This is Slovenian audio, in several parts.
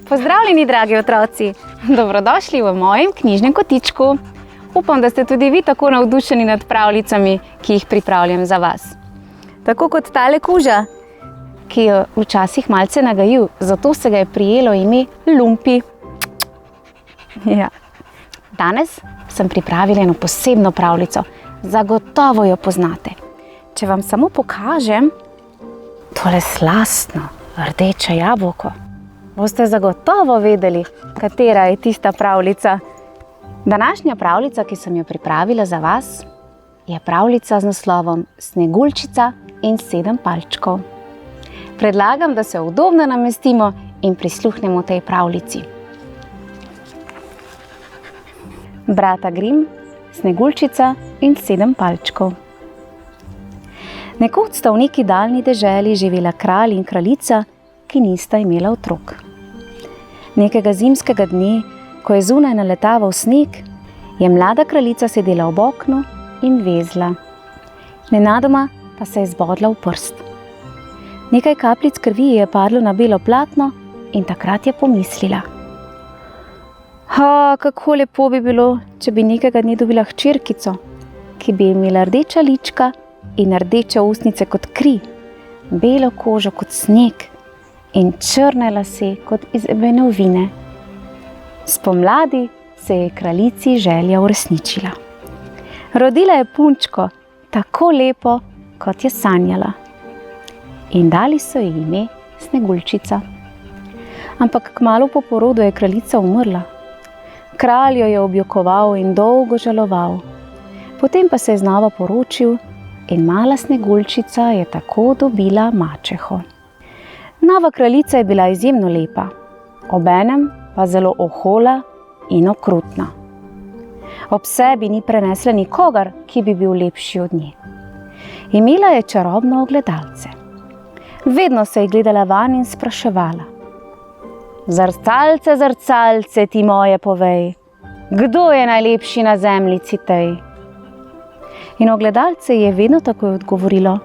Pozdravljeni, dragi otroci! Dobrodošli v mojem knjižnem kotičku. Upam, da ste tudi vi tako navdušeni nad pravljicami, ki jih pripravljam za vas. Tako kot tale kuža, ki jo včasih malce nagajil, zato se ga je prijelo ime Lumpi. Ja. Danes sem pripravila eno posebno pravljico. Zagotovo jo poznate. Če vam samo pokažem tole slastno rdeče jabolko, boste zagotovo vedeli, katera je tista pravljica. Današnja pravljica, ki sem jo pripravila za vas, je pravljica z naslovom Sneguljčica in 7 palčkov. Predlagam, da se udobno namestimo in prisluhnemo tej pravljici. Brata Grimm, Sneguljčica in 7 palčkov. Nekoč sta v neki daljni deželi živela kralj in kraljica, ki nista imela otrok. Nekega zimskega dne, ko je zunaj naletaval sneg, je mlada kraljica sedela ob oknu in vezla. Nenadoma pa se je zbodla v prst. Nekaj kapljic krvi je padlo na belo platno in takrat je pomislila: kako lepo bi bilo, če bi nekega dne dobila hčerkico, ki bi imela rdeča lička in rdeče ustnice kot kri, belo kožo kot sneg in črne lase kot iz ebenovine. Spomladi se je kraljici želja uresničila. Rodila je punčko, tako lepo, kot je sanjala. In dali so ji ime Sneguljčica. Ampak kmalu po porodu je kraljica umrla. Kralj jo je objokoval in dolgo žaloval. Potem pa se je znova poročil in mala Sneguljčica je tako dobila mačeho. Nova kraljica je bila izjemno lepa, obenem pa zelo ohola in okrutna. Ob sebi ni prenesla nikogar, ki bi bil lepši od nje. Imela je čarobno ogledalce. Vedno se je gledala van in spraševala: Zrcalce, zrcalce, ti moje povej, kdo je najlepši na zemljici tej? In ogledalce je vedno takoj odgovorilo: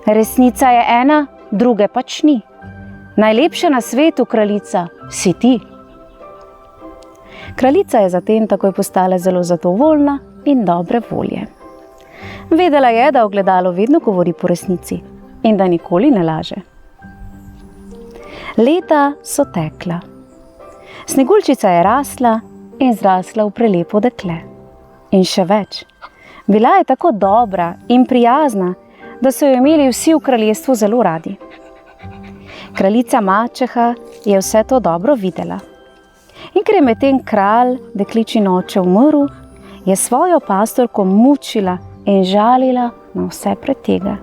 resnica je ena, druge pač ni. Najlepša na svetu, kraljica, si ti. Kraljica je zatem takoj postala zelo zadovoljna in dobre volje. Vedela je, da ogledalo vedno govori po resnici in da nikoli ne laže. Leta so tekla. Sneguljčica je rasla in zrasla v prelepo dekle. In še več, bila je tako dobra in prijazna, da so jo imeli vsi v kraljestvu zelo radi. Kraljica mačeha je vse to dobro videla. In ker je medtem kralj, dekličin oče, umrl, je svojo pastorko mučila in žalila na vse pretege.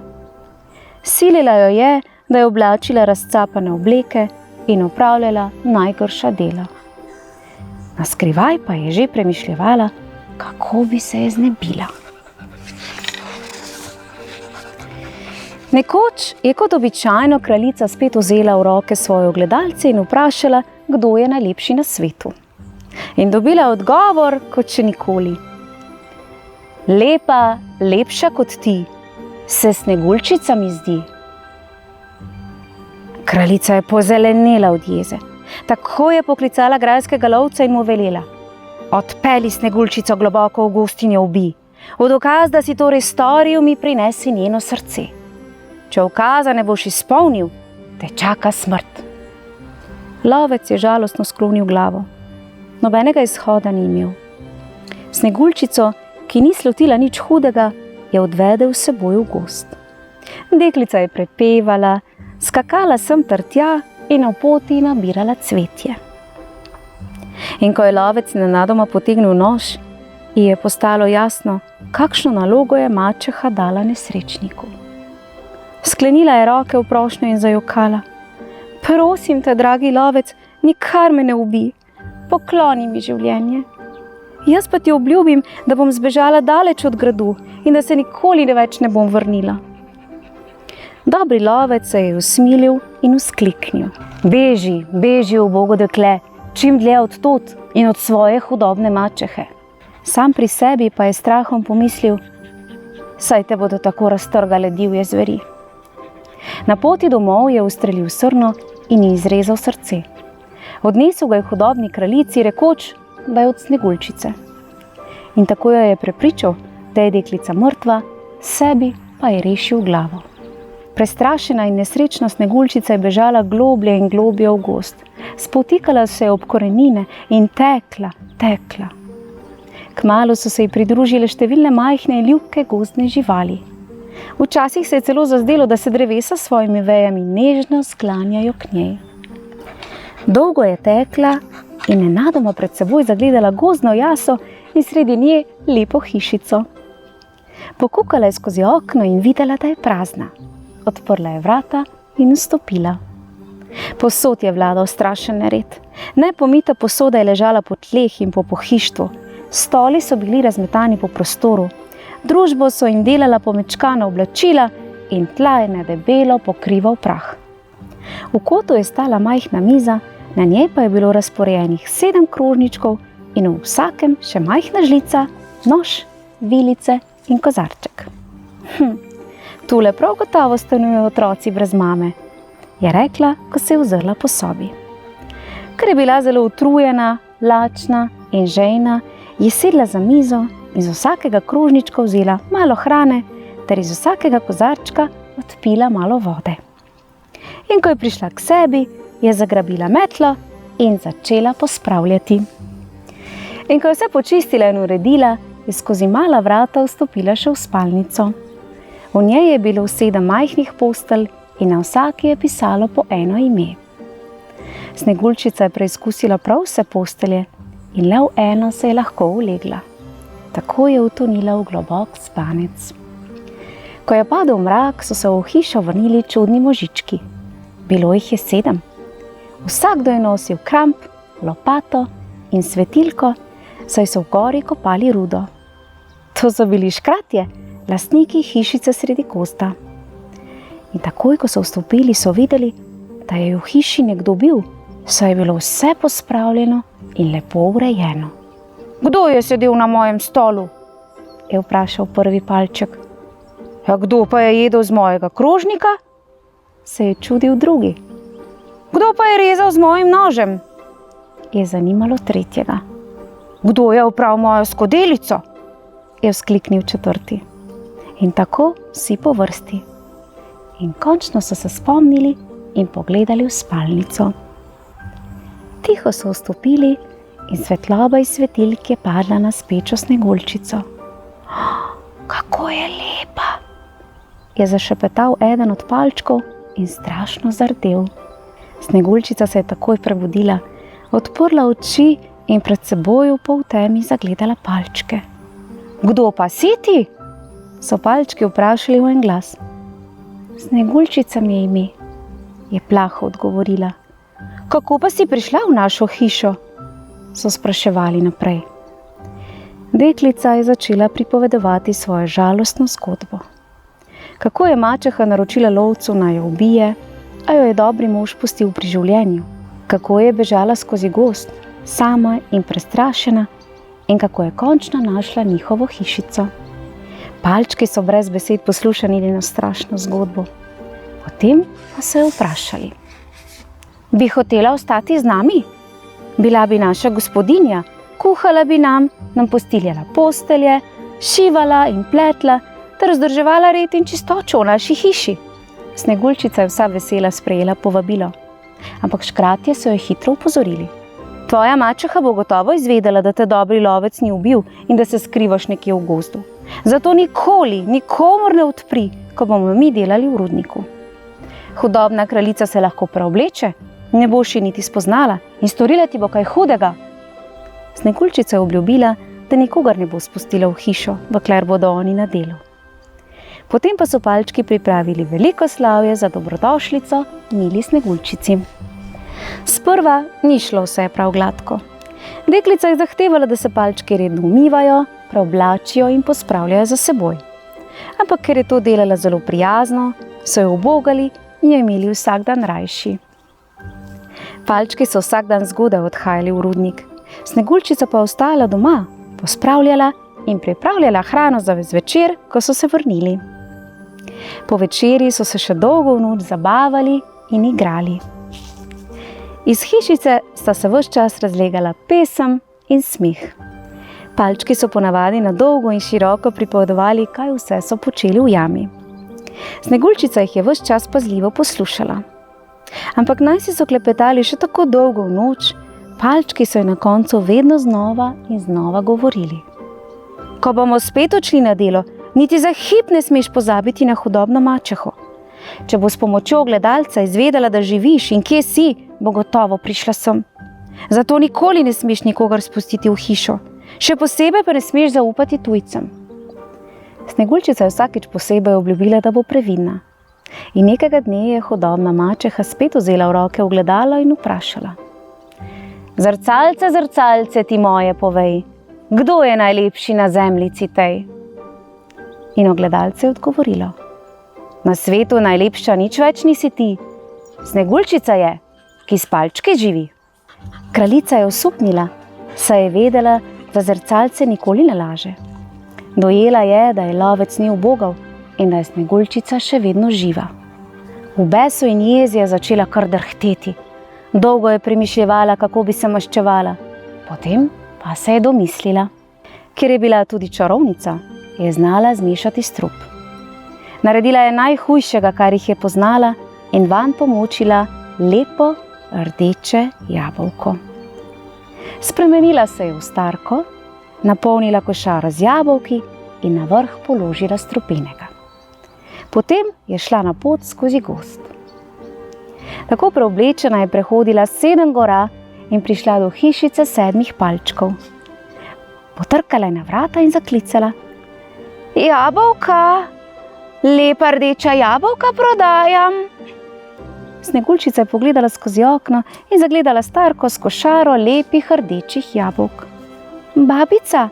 Silila jo je, da je oblačila razcapane obleke in opravljala najgrša dela. Naskrivaj pa je že premišljevala, kako bi se je znebila. Nekoč je kot običajno kraljica spet vzela v roke svoje ogledalce in vprašala, kdo je najlepši na svetu. In dobila odgovor kot še nikoli: lepa, lepša kot ti, se Sneguljčica mi zdi. Kraljica je pozelenela od jeze. Tako je poklicala grajskega lovca in mu velela: odpelji Sneguljčico globoko v gozd in jo ubij. V dokaz, da si torej storil, mi prinesi njeno srce. Če ukaza ne boš izpolnil, te čaka smrt. Lovec je žalostno sklonil glavo. Nobenega izhoda ni imel. Sneguljčico, ki ni slutila nič hudega, je odvedel s seboj v gozd. Deklica je prepevala, skakala sem ter tja in na poti nabirala cvetje. In ko je lovec nenadoma potegnil nož, ji je postalo jasno, kakšno nalogo je mačeha dala nesrečniku. Sklenila je roke v prošnjo in zajokala: prosim te, dragi lovec, nikar me ne ubij, pokloni mi življenje. Jaz pa ti obljubim, da bom zbežala daleč od gradu in da se nikoli več ne bom vrnila. Dobri lovec se je usmilil in vzkliknil: beži, beži, ubogo dekle, čim dlje od tod in od svoje hudobne mačehe. Sam pri sebi pa je strahom pomislil: saj te bodo tako raztrgale divje zveri. Na poti domov je ustrelil srno in ji izrezal srce. Odnesel ga je hudobni kraljici, rekoč, da je od Sneguljčice. In tako jo je prepričal, da je deklica mrtva, sebi pa je rešil glavo. Prestrašena in nesrečna Sneguljčica je bežala globlje in globlje v gozd. Spotikala se je ob korenine in tekla. Kmalu so se ji pridružile številne majhne in ljubke gozdne živali. Včasih se je celo zazdelo, da se drevesa s svojimi vejami nežno sklanjajo k njej. Dolgo je tekla in nenadoma pred seboj zagledala gozdno jaso in sredi nje lepo hišico. Pokukala je skozi okno in videla, da je prazna. Odprla je vrata in vstopila. Povsod je vladal strašen nered. Nepomita posoda je ležala po tleh in po pohištvu. Stoli so bili razmetani po prostoru. Družbo so jim delala pomečkana oblačila in tla je nedebelo pokrival prah. V kotu je stala majhna miza, na njej pa je bilo razporejenih 7 krožničkov in v vsakem še majhna žlica, nož, vilice in kozarček. Tule prav gotovo stanujejo otroci brez mame, je rekla, ko se je ozrla po sobi. Ker je bila zelo utrujena, lačna in žejna, je sedla za mizo in iz vsakega krožnička vzela malo hrane ter iz vsakega kozarčka odpila malo vode. In ko je prišla k sebi, je zagrabila metlo in začela pospravljati. In ko je vse počistila in uredila, je skozi mala vrata vstopila še v spalnico. V njej je bilo 7 majhnih postelj in na vsaki je pisalo po eno ime. Sneguljčica je preizkusila prav vse postelje in le v eno se je lahko ulegla. Tako je utonila v globok spanec. Ko je padel mrak, so se v hišo vrnili čudni možički. Bilo jih je 7. Vsakdo je nosil kramp, lopato in svetilko, saj so v gori kopali rudo. To so bili škratje, lastniki hišice sredi gozda. In takoj, ko so vstopili, so videli, da je v hiši nekdo bil, saj je bilo vse pospravljeno in lepo urejeno. Kdo je sedel na mojem stolu? Je vprašal prvi palček. Ja, kdo pa je jedel z mojega krožnika? Se je čudil drugi. Kdo pa je rezal z mojim nožem? Je zanimalo tretjega. Kdo je opral mojo skodelico? Je vzkliknil četrti. In tako vsi po vrsti. In končno so se spomnili in pogledali v spalnico. Tiho so vstopili in svetloba iz svetilk je padla na spečo Sneguljčico. Kako je lepa, je zašepetal eden od palčkov in strašno zardel. Sneguljčica se je takoj prebudila, odprla oči in pred seboj v poltemi zagledala palčke. Kdo pa si ti? So palčki vprašali v en glas. Sneguljčica mi je ime, je plaho odgovorila. Kako pa si prišla v našo hišo? So spraševali naprej. Deklica je začela pripovedovati svojo žalostno zgodbo. Kako je mačeha naročila lovcu, naj jo ubije, a jo je dobri mož pustil pri življenju. Kako je bežala skozi gozd, sama in prestrašena, in kako je končno našla njihovo hišico. Palčki so brez besed poslušali njeno strašno zgodbo. Potem pa so jo vprašali. Bi hotela ostati z nami? Bila bi naša gospodinja, kuhala bi nam postiljala postelje, šivala in pletla ter vzdrževala red in čistočo v naši hiši. Sneguljčica je vsa vesela sprejela povabilo, ampak škratje so jo hitro upozorili. Tvoja mačeha bo gotovo izvedela, da te dobri lovec ni ubil in da se skrivaš nekje v gozdu. Zato nikoli, nikomur ne odpri, ko bomo mi delali v rudniku. Hudobna kraljica se lahko preobleče, ne boš ji niti spoznala in storila ti bo kaj hudega. Sneguljčica je obljubila, da nikogar ne bo spustila v hišo, dokler bodo oni na delu. Potem pa so palčki pripravili veliko slavje za dobrodošlico mili Sneguljčici. Sprva ni šlo vse prav gladko. Deklica je zahtevala, da se palčki redno umivajo, preoblačijo in pospravljajo za seboj. Ampak ker je to delala zelo prijazno, so jo ubogali in jo imeli vsak dan rajši. Palčki so vsak dan zgodaj odhajali v rudnik. Sneguljčica pa ostala doma, pospravljala in pripravljala hrano za zvečer, ko so se vrnili. Po večeri so se še dolgo v noč zabavali in igrali. Iz hišice sta se ves čas razlegala pesem in smeh. Palčki so ponavadi na dolgo in široko pripovedovali, kaj vse so počeli v jami. Sneguljčica jih je ves čas pazljivo poslušala. Ampak najsi so klepetali še tako dolgo v noč, palčki so ji na koncu vedno znova in znova govorili. Ko bomo spet odšli na delo, niti za hip ne smeš pozabiti na hudobno mačeho. Če bo s pomočjo gledalca izvedela, da živiš in kje si, bo gotovo prišla sem. Zato nikoli ne smeš nikogar spustiti v hišo. Še posebej pa ne smeš zaupati tujcem. Sneguljčica je vsakič posebej obljubila, da bo previdna. In nekega dne je hudobna mačeha spet vzela v roke ogledalo in vprašala. Zrcalce, zrcalce ti moje povej, kdo je najlepši na zemljici tej? In ogledalce je odgovorilo. Na svetu najlepša nič več nisi ti. Sneguljčica je, ki s palčki živi. Kraljica je osupnila, saj je vedela, da zrcalce nikoli ne laže. Dojela je, da je lovec ni ubogal in da je Sneguljčica še vedno živa. V besu in jezi je začela kar drhteti. Dolgo je premišljevala, kako bi se maščevala. Potem pa se je domislila. Ker je bila tudi čarovnica, je znala zmešati strup. Naredila je najhujšega, kar jih je poznala, in vanj pomočila lepo rdeče jabolko. Spremenila se je v starko, napolnila košaro z jabolki in na vrh položila strupenega. Potem je šla na pot skozi gozd. Tako preoblečena je prehodila 7 gora in prišla do hišice 7 palčkov. Potrkala je na vrata in zaklicala. Jabolka, lepa rdeča jabolka prodajam. Sneguljčica je pogledala skozi okno in zagledala starko s košaro lepih rdečih jabolk. Babica,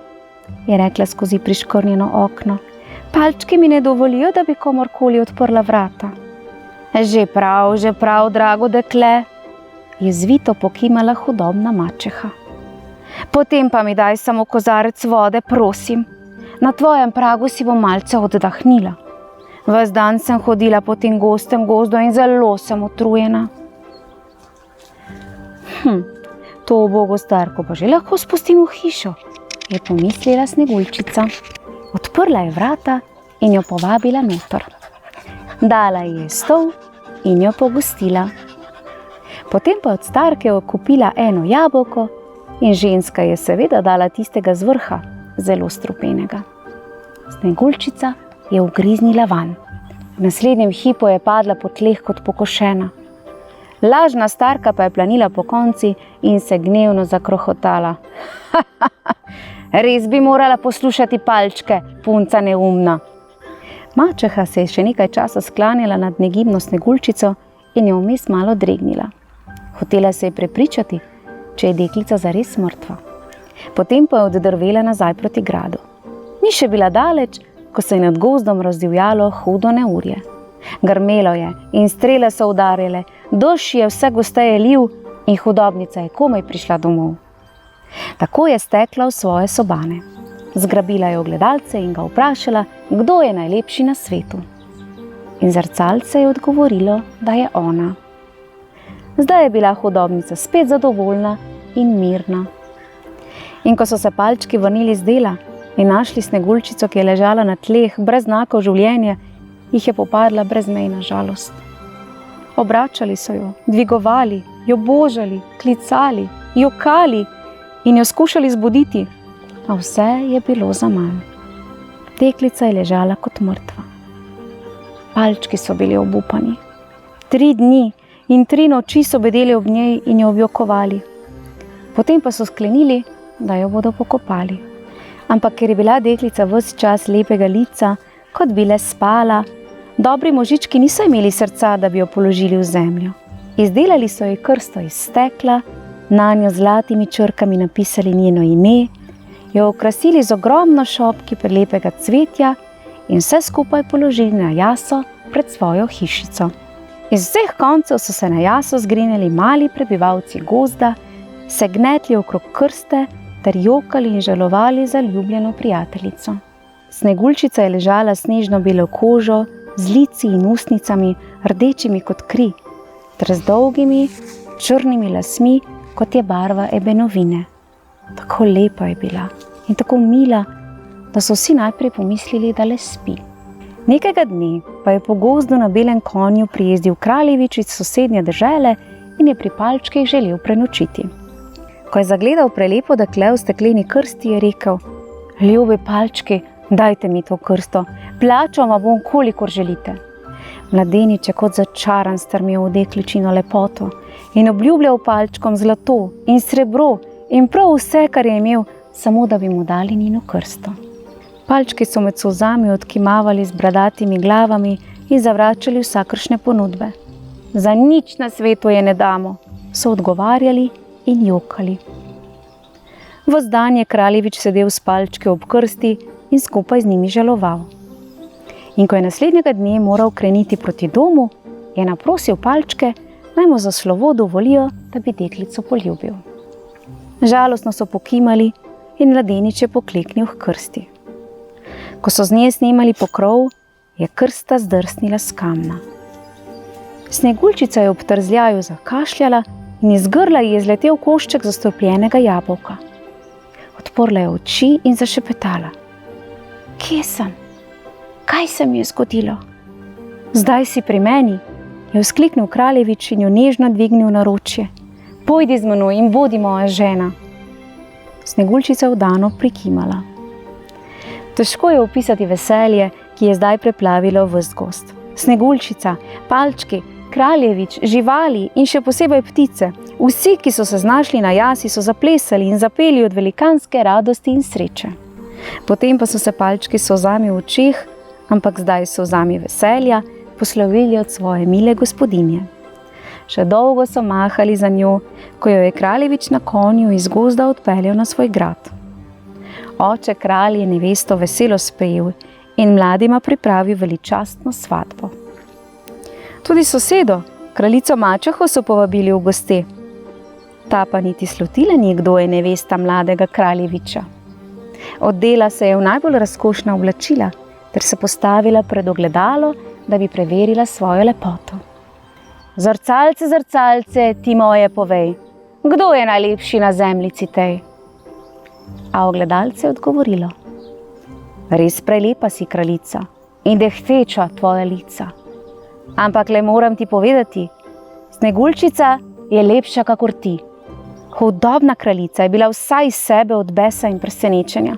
je rekla skozi priškornjeno okno, palčki mi ne dovolijo, da bi komorkoli odprla vrata. Že prav, drago dekle, je zvito pokimala hudobna mačeha. Potem pa mi daj samo kozarec vode, prosim. Na tvojem pragu si bom malce oddahnila. Ves dan sem hodila po tem gostem gozdu in zelo sem utrujena. To ubogo starko pa že lahko spustim v hišo, je pomislila Sneguljčica. Odprla je vrata in jo povabila noter. Dala ji je stol in jo pogostila. Potem pa od starke odkupila eno jabolko in ženska je seveda dala tistega z vrha, zelo strupenega. Sneguljčica je ugriznila vanj. V naslednjem hipu je padla po tleh kot pokošena. Lažna starka pa je planila po konci in se gnevno zakrohotala. Res bi morala poslušati palčke, punca neumna. Mačeha se je še nekaj časa sklanjala nad negibno Sneguljčico in jo vmes malo dregnila. Hotela se je prepričati, če je deklica zares mrtva. Potem pa je oddrvela nazaj proti gradu. Ni še bila daleč, ko se je nad gozdom razdivjalo hudo neurje. Grmelo je in strele so udarjale, dež je vse gosteje lil in hudobnica je komaj prišla domov. Tako je stekla v svoje sobane. Zgrabila je ogledalce in ga vprašala, kdo je najlepši na svetu. In zrcalce je odgovorilo, da je ona. Zdaj je bila hudobnica spet zadovoljna in mirna. In ko so se palčki vrnili z dela in našli Sneguljčico, ki je ležala na tleh brez znakov življenja, jih je popadla brezmejna žalost. Obračali so jo, dvigovali, jo božali, klicali, jokali in jo skušali zbuditi, a vse je bilo zaman. Deklica je ležala kot mrtva. Palčki so bili obupani. 3 dni in 3 noči so bedeli ob njej in jo objokovali. Potem pa so sklenili, da jo bodo pokopali. Ampak ker je bila deklica ves čas lepega lica, kot bi le spala, dobri možički niso imeli srca, da bi jo položili v zemljo. Izdelali so ji krsto iz stekla, nanjo zlatimi črkami napisali njeno ime, jo okrasili z ogromno šopki prelepega cvetja in vse skupaj položili na jaso pred svojo hišico. Iz vseh koncev so se na jaso zgrinjali mali prebivalci gozda, se gnetli okrog krste ter jokali in žalovali za ljubljeno prijateljico. Sneguljčica je ležala s snežno belo kožo, z lici in ustnicami rdečimi kot kri, ter z dolgimi črnimi lasmi, kot je barva ebenovine. Tako lepa je bila in tako mila, da so vsi najprej pomislili, da le spi. Nekega dne pa je po gozdu na belem konju prijezdil kraljevič iz sosednje dežele in je pri palčkih želel prenočiti. Ko je zagledal prelepo dekle v stekleni krsti, je rekel: ljubi palčki, dajte mi to krsto, plačal vam bom, kolikor želite. Mladenič je kot začaran strmel v dekličino lepoto in obljubljal palčkom zlato in srebro in prav vse, kar je imel, samo da bi mu dali njeno krsto. Palčki so med solzami odkimavali z bradatimi glavami in zavračali vsakršne ponudbe. Za nič na svetu je ne damo, so odgovarjali in jokali. Ves dan je kraljevič sedel s palčki ob krsti in skupaj z njimi žaloval. In ko je naslednjega dne moral kreniti proti domu, je naprosil palčke, naj mu za slovo dovolijo, da bi deklico poljubil. Žalostno so pokimali in mladenič je pokleknil h krsti. Ko so z nje snemali pokrov, je krsta zdrsnila s kamna. Sneguljčica je ob trzljaju zakašljala in iz grla ji je zletel košček zastrupljenega jabolka. Odprla je oči in zašepetala: kje sem? Kaj se mi je zgodilo? Zdaj si pri meni, je vzkliknil kraljevič in jo nežno dvignil na ročje. Pojdi z menoj in bodi moja žena. Sneguljčica vdano prikimala. Težko je opisati veselje, ki je zdaj preplavilo ves gozd. Sneguljčica, palčki, kraljevič, živali in še posebej ptice, vsi, ki so se znašli na jasi, so zaplesali in zapeli od velikanske radosti in sreče. Potem pa so se palčki s solzami v očeh, ampak zdaj s solzami veselja, poslovili od svoje mile gospodinje. Še dolgo so mahali za njo, ko jo je kraljevič na konju iz gozda odpeljal na svoj grad. Oče kralj je nevesto veselo sprejel in mladima pripravil veličastno svatbo. Tudi sosedo, kraljico mačeho, so povabili v goste. Ta pa niti slutila ni, kdo je nevesta mladega kraljeviča. Oddela se je v najbolj razkošna oblačila ter se postavila pred ogledalo, da bi preverila svojo lepoto. Zrcalce, zrcalce, ti moje povej, kdo je najlepši na zemljici tej? A ogledalce je odgovorilo: res prelepa si, kraljica, in dehteča tvoja lica. Ampak le moram ti povedati, Sneguljčica je lepša kakor ti. Hudobna kraljica je bila vsa iz sebe od besa in presenečenja,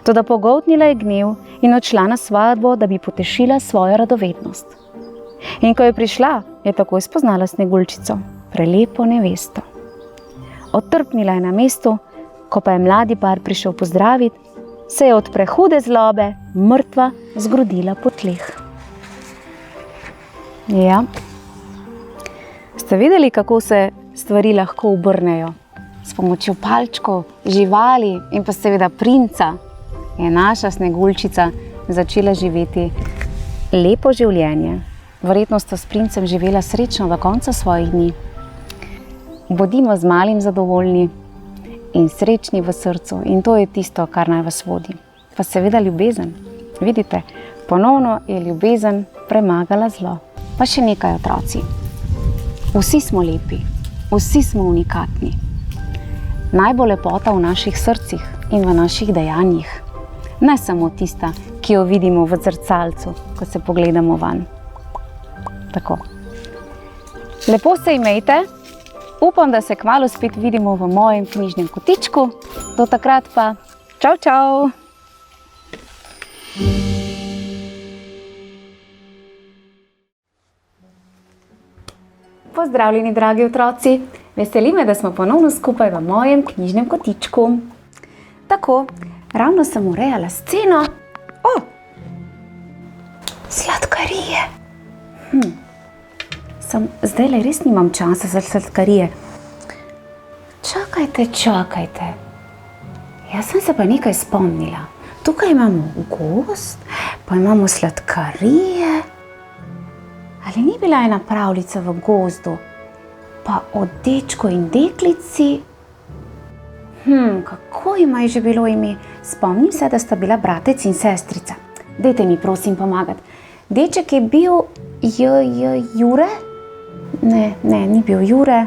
toda pogoltnila je gnев in odšla na svatbo, da bi potešila svojo radovednost. In ko je prišla, je takoj spoznala Sneguljčico, prelepo nevesto. Otrpnila je na mestu, ko pa je mladi par prišel pozdraviti, se je od prehude zlobe mrtva zgrudila po tleh. Ja, ste videli, kako se stvari lahko obrnejo? S pomočjo palčkov, živali in pa seveda princa je naša Sneguljčica začela živeti lepo življenje. Verjetno sta s princem živela srečno do konca svojih dni. Bodimo z malim zadovoljni in srečni v srcu in to je tisto, kar naj vas vodi. Pa seveda ljubezen. Vidite, ponovno je ljubezen premagala zlo. Pa še nekaj, otroci. Vsi smo lepi, vsi smo unikatni. Naj bo lepota v naših srcih in v naših dejanjih. Ne samo tista, ki jo vidimo v zrcalcu, ko se pogledamo van. Tako. Lepo se imejte. Upam, da se kmalu spet vidimo v mojem knjižnem kotičku. Do takrat pa čau, čau! Pozdravljeni, dragi otroci! Veseli me, da smo ponovno skupaj v mojem knjižnem kotičku. Tako, ravno sem urejala sceno. Sladkarije! Zdajle res nimam časa za sladkarije. Čakajte. Jaz sem se pa nekaj spomnila. Tukaj imamo gozd, pa imamo sladkarije. Ali ni bila ena pravljica v gozdu? Pa o dečku in deklici? Kako ima je že bilo ime? Spomnim se, da sta bila bratec in sestrica. Dajte mi prosim pomagati. Deček je bil Jure? Ne, ni bil Jure.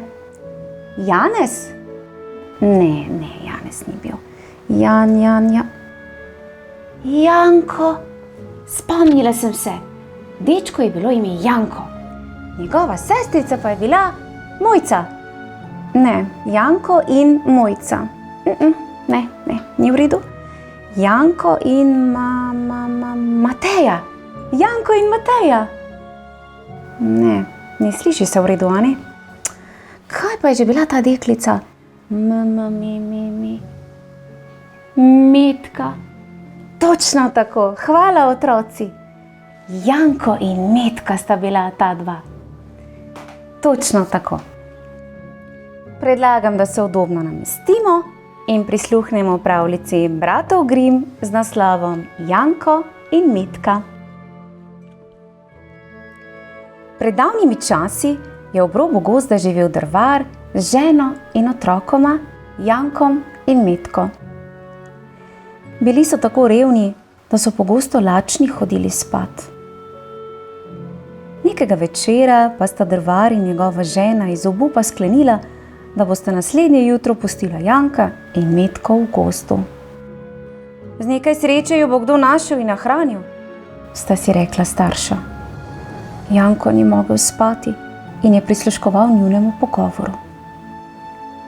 Janez? Ne, Janez ni bil. Janko. Spomnila sem se. Dečko je bilo ime Janko. Njegova sestrica pa je bila Mojca. Ne, Janko in Mojca. Ne, ni v redu. Janko in Mateja. Janko in Mateja. Ne sliši se v redu, a ne? Kaj pa je že bila ta deklica? Metka. Točno tako, hvala otroci. Janko in Metka sta bila ta dva. Točno tako. Predlagam, da se udobno namestimo in prisluhnemo pravljici bratov Grimm z naslovom Janko in Metka. Pred davnimi časi je ob robu gozda živel drvar z ženo in otrokoma, Jankom in Metko. Bili so tako revni, da so pogosto lačni hodili spat. Nekega večera pa sta drvar in njegova žena iz obupa sklenila, da boste naslednje jutro pustila Janka in Metko v gozdu. Z nekaj sreče jo bo kdo našel in nahranil, sta si rekla starša. Janko ni mogel spati in je prisluškoval njunemu pogovoru.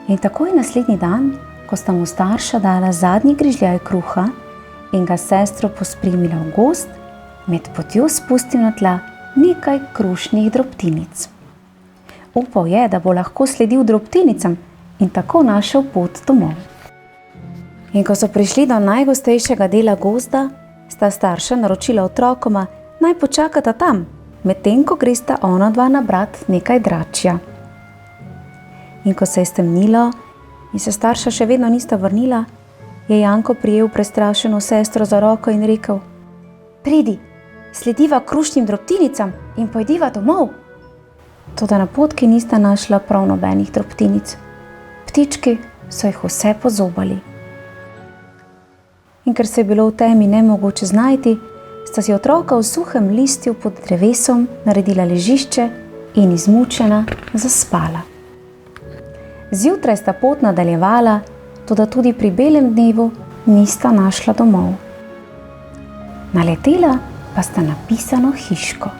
In takoj naslednji dan, ko sta mu starša dala zadnji grižljaj kruha in ga sestro pospremila v gozd, med potjo spustil na tla nekaj krušnih drobtinic. Upal je, da bo lahko sledil drobtinicam in tako našel pot domov. In ko so prišli do najgostejšega dela gozda, sta starša naročila otrokoma, naj počakata tam, medtem ko gresta onadva nabrat nekaj dračja. In ko se je stemnilo in se starša še vedno nista vrnila, je Janko prijel prestrašeno sestro za roko in rekel: Pridi, slediva krušnim drobtinicam in pojdiva domov. Toda na potki nista našla prav nobenih drobtinic. Ptički so jih vse pozobali. In ker se je bilo v temi nemogoče znajti, sta si otroka v suhem listju pod drevesom naredila ležišče in izmučena zaspala. Zjutraj sta pot nadaljevala, toda tudi pri belem dnevu nista našla domov. Naletela pa sta na pisano hiško.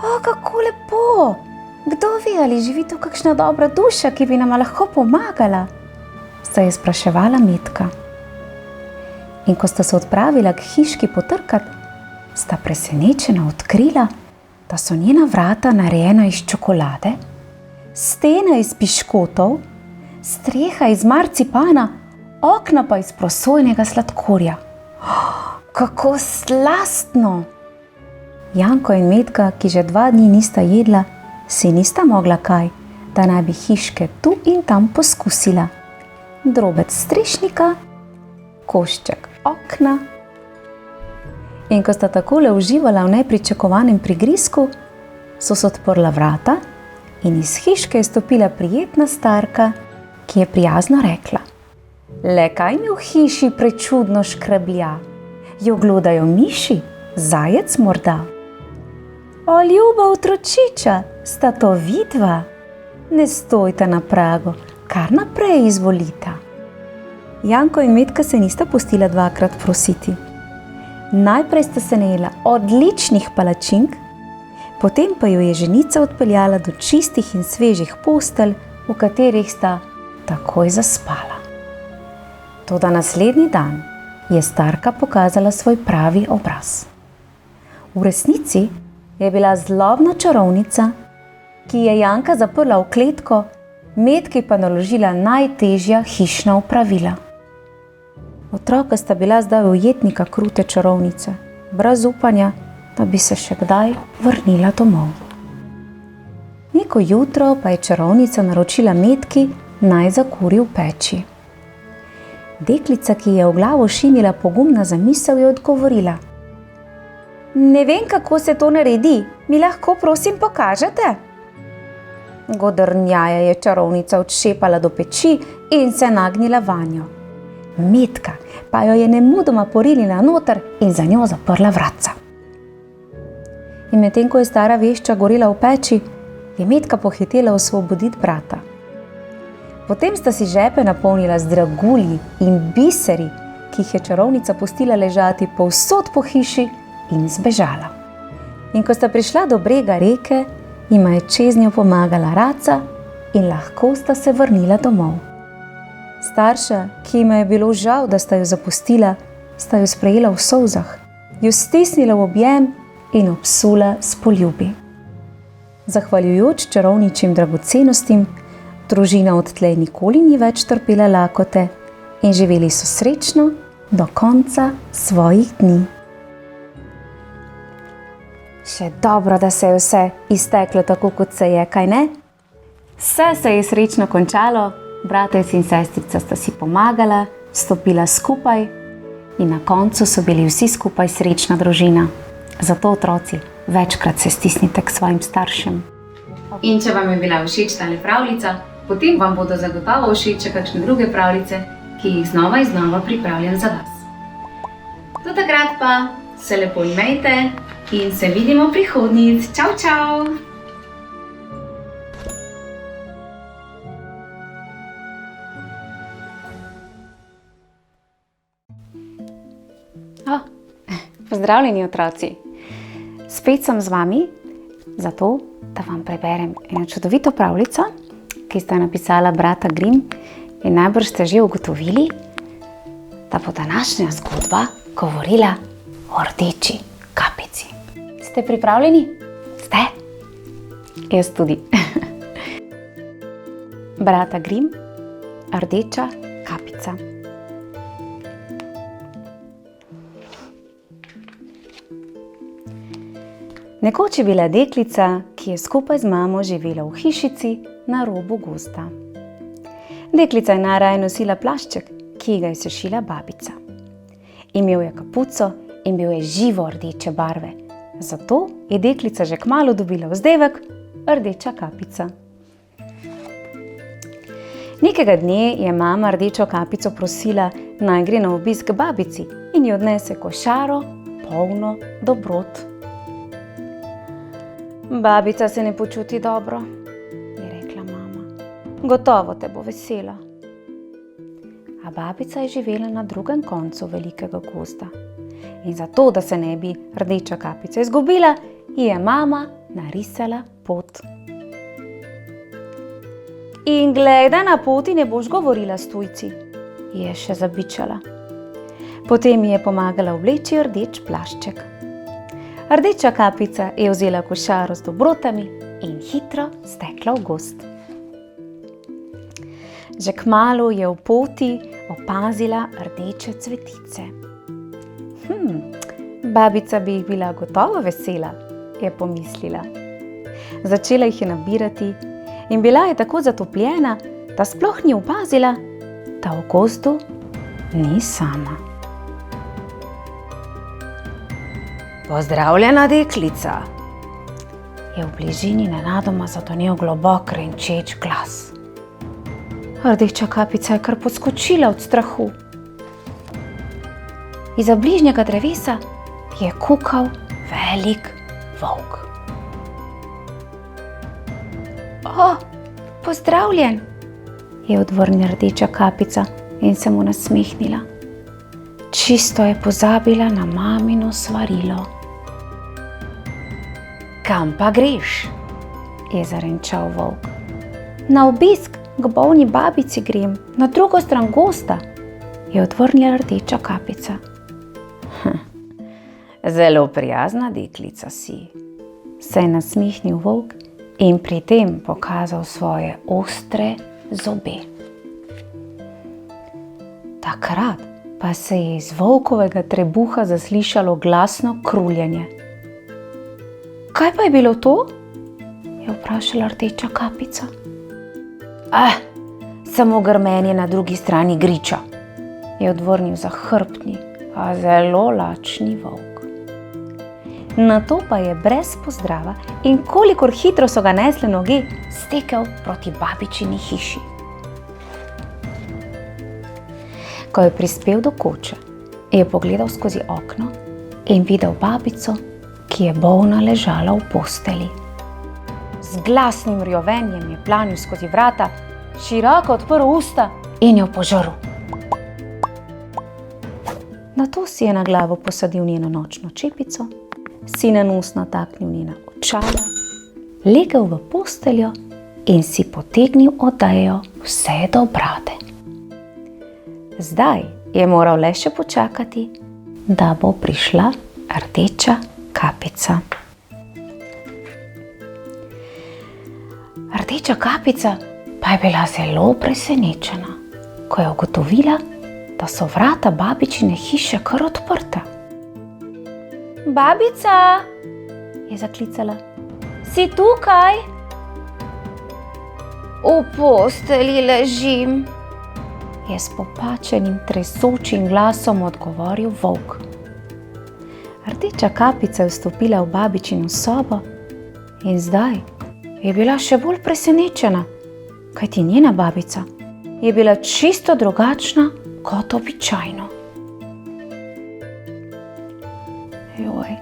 O, kako lepo! Kdo ve, ali živi tu kakšna dobra duša, ki bi nama lahko pomagala? Sta je spraševala Metka. In ko sta se odpravila k hiški potrkat, sta presenečena odkrila, da so njena vrata narejena iz čokolade, stene iz piškotov, streha iz marcipana, okna pa iz prosojnega sladkorja. Kako slastno! Janko in Metka, ki že 2 dni nista jedla, si nista mogla kaj, da naj bi hiške tu in tam poskusila. Drobec strešnika, košček okna. In ko sta takole uživala v nepričakovanem prigrizku, so se odprla vrata in iz hiške je stopila prijetna starka, ki je prijazno rekla: Le kaj mi v hiši prečudno škreblja? Jo gludajo miši, zajec morda? O, ljuba otročiča, sta to vidva? Ne stojta na pragu, kar naprej izvolita. Janko in Metka se nista pustila 2-krat prositi. Najprej sta se najela odličnih palačink, potem pa jo je ženica odpeljala do čistih in svežih postelj, v katerih sta takoj zaspala. Toda naslednji dan je starka pokazala svoj pravi obraz. V resnici je bila zlobna čarovnica, ki je Janka zaprla v kletko, Metki pa naložila najtežja hišna opravila. Otroka sta bila zdaj ujetnika krute čarovnice, brez upanja, da bi se še kdaj vrnila domov. Neko jutro pa je čarovnica naročila Metki, naj zakuri v peči. Deklica, ki je v glavo šinila pogumna zamisel, je odgovorila: Ne vem, kako se to naredi, mi lahko prosim pokažete? Godrnjaje je čarovnica odšepala do peči in se nagnila vanjo. Metka pa jo je nemudoma porinila noter in za njo zaprla vratca. In medtem ko je stara vešča gorela v peči, je Metka pohitela osvoboditi brata. Potem sta si žepe napolnila z dragulji in biseri, ki jih je čarovnica pustila ležati povsod po hiši, in zbežala. In ko sta prišla do brega reke, jima je čez njo pomagala raca in lahko sta se vrnila domov. Starša, ki jima je bilo žal, da sta jo zapustila, sta jo sprejela v solzah, jo stisnila v objem in obsula s poljubi. Zahvaljujoč čarovničjim dragocenostim, družina odtlej nikoli ni več trpela lakote in živeli so srečno do konca svojih dni. Še dobro, da se je vse izteklo tako, kot se je, kaj ne? Vse se je srečno končalo, bratec in sestrica sta si pomagala, stopila skupaj in na koncu so bili vsi skupaj srečna družina. Zato, otroci, večkrat se stisnite k svojim staršem. In če vam je bila všeč tale pravljica, potem vam bodo zagotovo všeč še kakšne druge pravljice, ki jih znova in znova pripravljam za vas. Do takrat pa se lepo imejte in se vidimo prihodnjič. Čau, čau! Pozdravljeni, otroci! Spet sem z vami, zato, da vam preberem eno čudovito pravljico, ki sta napisala brata Grimm, in najbrž ste že ugotovili, da bo današnja zgodba govorila o rdeči kapici. Ste pripravljeni? Ste? Jaz tudi. Brata Grimm, rdeča kapica. Nekoč je bila deklica, ki je skupaj z mamo živela v hišici na robu gozda. Deklica je najraje nosila plašček, ki ga je sešila babica. Imel je kapuco in bil je živo rdeče barve. Zato je deklica že kmalu dobila vzdevek rdeča kapica. Nekega dne je mama rdečo kapico prosila, naj gre na obisk k babici in ji odnese košaro polno dobrot. Babica se ne počuti dobro, je rekla mama. Gotovo te bo vesela. A babica je živela na drugem koncu velikega gozda. In zato, da se ne bi rdeča kapica izgubila, ji je mama narisala pot. In glej, da na poti ne boš govorila s tujci, je še zabičala. Potem ji je pomagala obleči rdeč plašček. Rdeča kapica je vzela košaro z dobrotami in hitro stekla v gozd. Že kmalu je v poti opazila rdeče cvetice. Babica bi jih bila gotovo vesela, je pomislila. Začela jih je nabirati in bila je tako zatopljena, da sploh ni opazila, da v gozdu ni sama. Pozdravljena, deklica, je v bližini nenadoma zadonel globok renčeč glas. Rdeča kapica je kar poskočila od strahu. Izza bližnjega drevesa je kukal velik volk. O, pozdravljen, je odvrnila rdeča kapica in se mu nasmehnila. Čisto je pozabila na mamino svarilo. Kam pa greš? Je zarenčal volk. Na obisk k bolni babici grem, na drugo stran gozda, je odvrnila rdeča kapica. Zelo prijazna deklica si, se je nasmehnil volk in pri tem pokazal svoje ostre zobe. Takrat pa se je iz volkovega trebuha zaslišalo glasno kruljenje. Kaj pa je bilo to? Je vprašala rdeča kapica. Samo grmenje na drugi strani griča, je odvrnil zahrbtni, a zelo lačni volk. Nato pa je brez pozdrava in kolikor hitro so ga nesle noge, stekel proti babičini hiši. Ko je prispel do koče, je pogledal skozi okno in videl babico, ki je bolna ležala v posteli. Z glasnim rjovenjem je planil skozi vrata, široko odprl usta in jo požrl. Nato si je na glavo posadil njeno nočno čepico, si na nos nataknil njena očala, legel v posteljo in si potegnil odejo vse do brade. Zdaj je moral le še počakati, da bo prišla Rdeča kapica. Rdeča kapica pa je bila zelo presenečena, ko je ugotovila, da so vrata babičine hiše kar odprta. Babica, je zaklicala, si tukaj? V postelji ležim, je s popačenim, tresočim glasom odgovoril volk. Rdeča kapica je vstopila v babičino sobo in zdaj je bila še bolj presenečena, kajti njena babica je bila čisto drugačna kot običajno. Joj,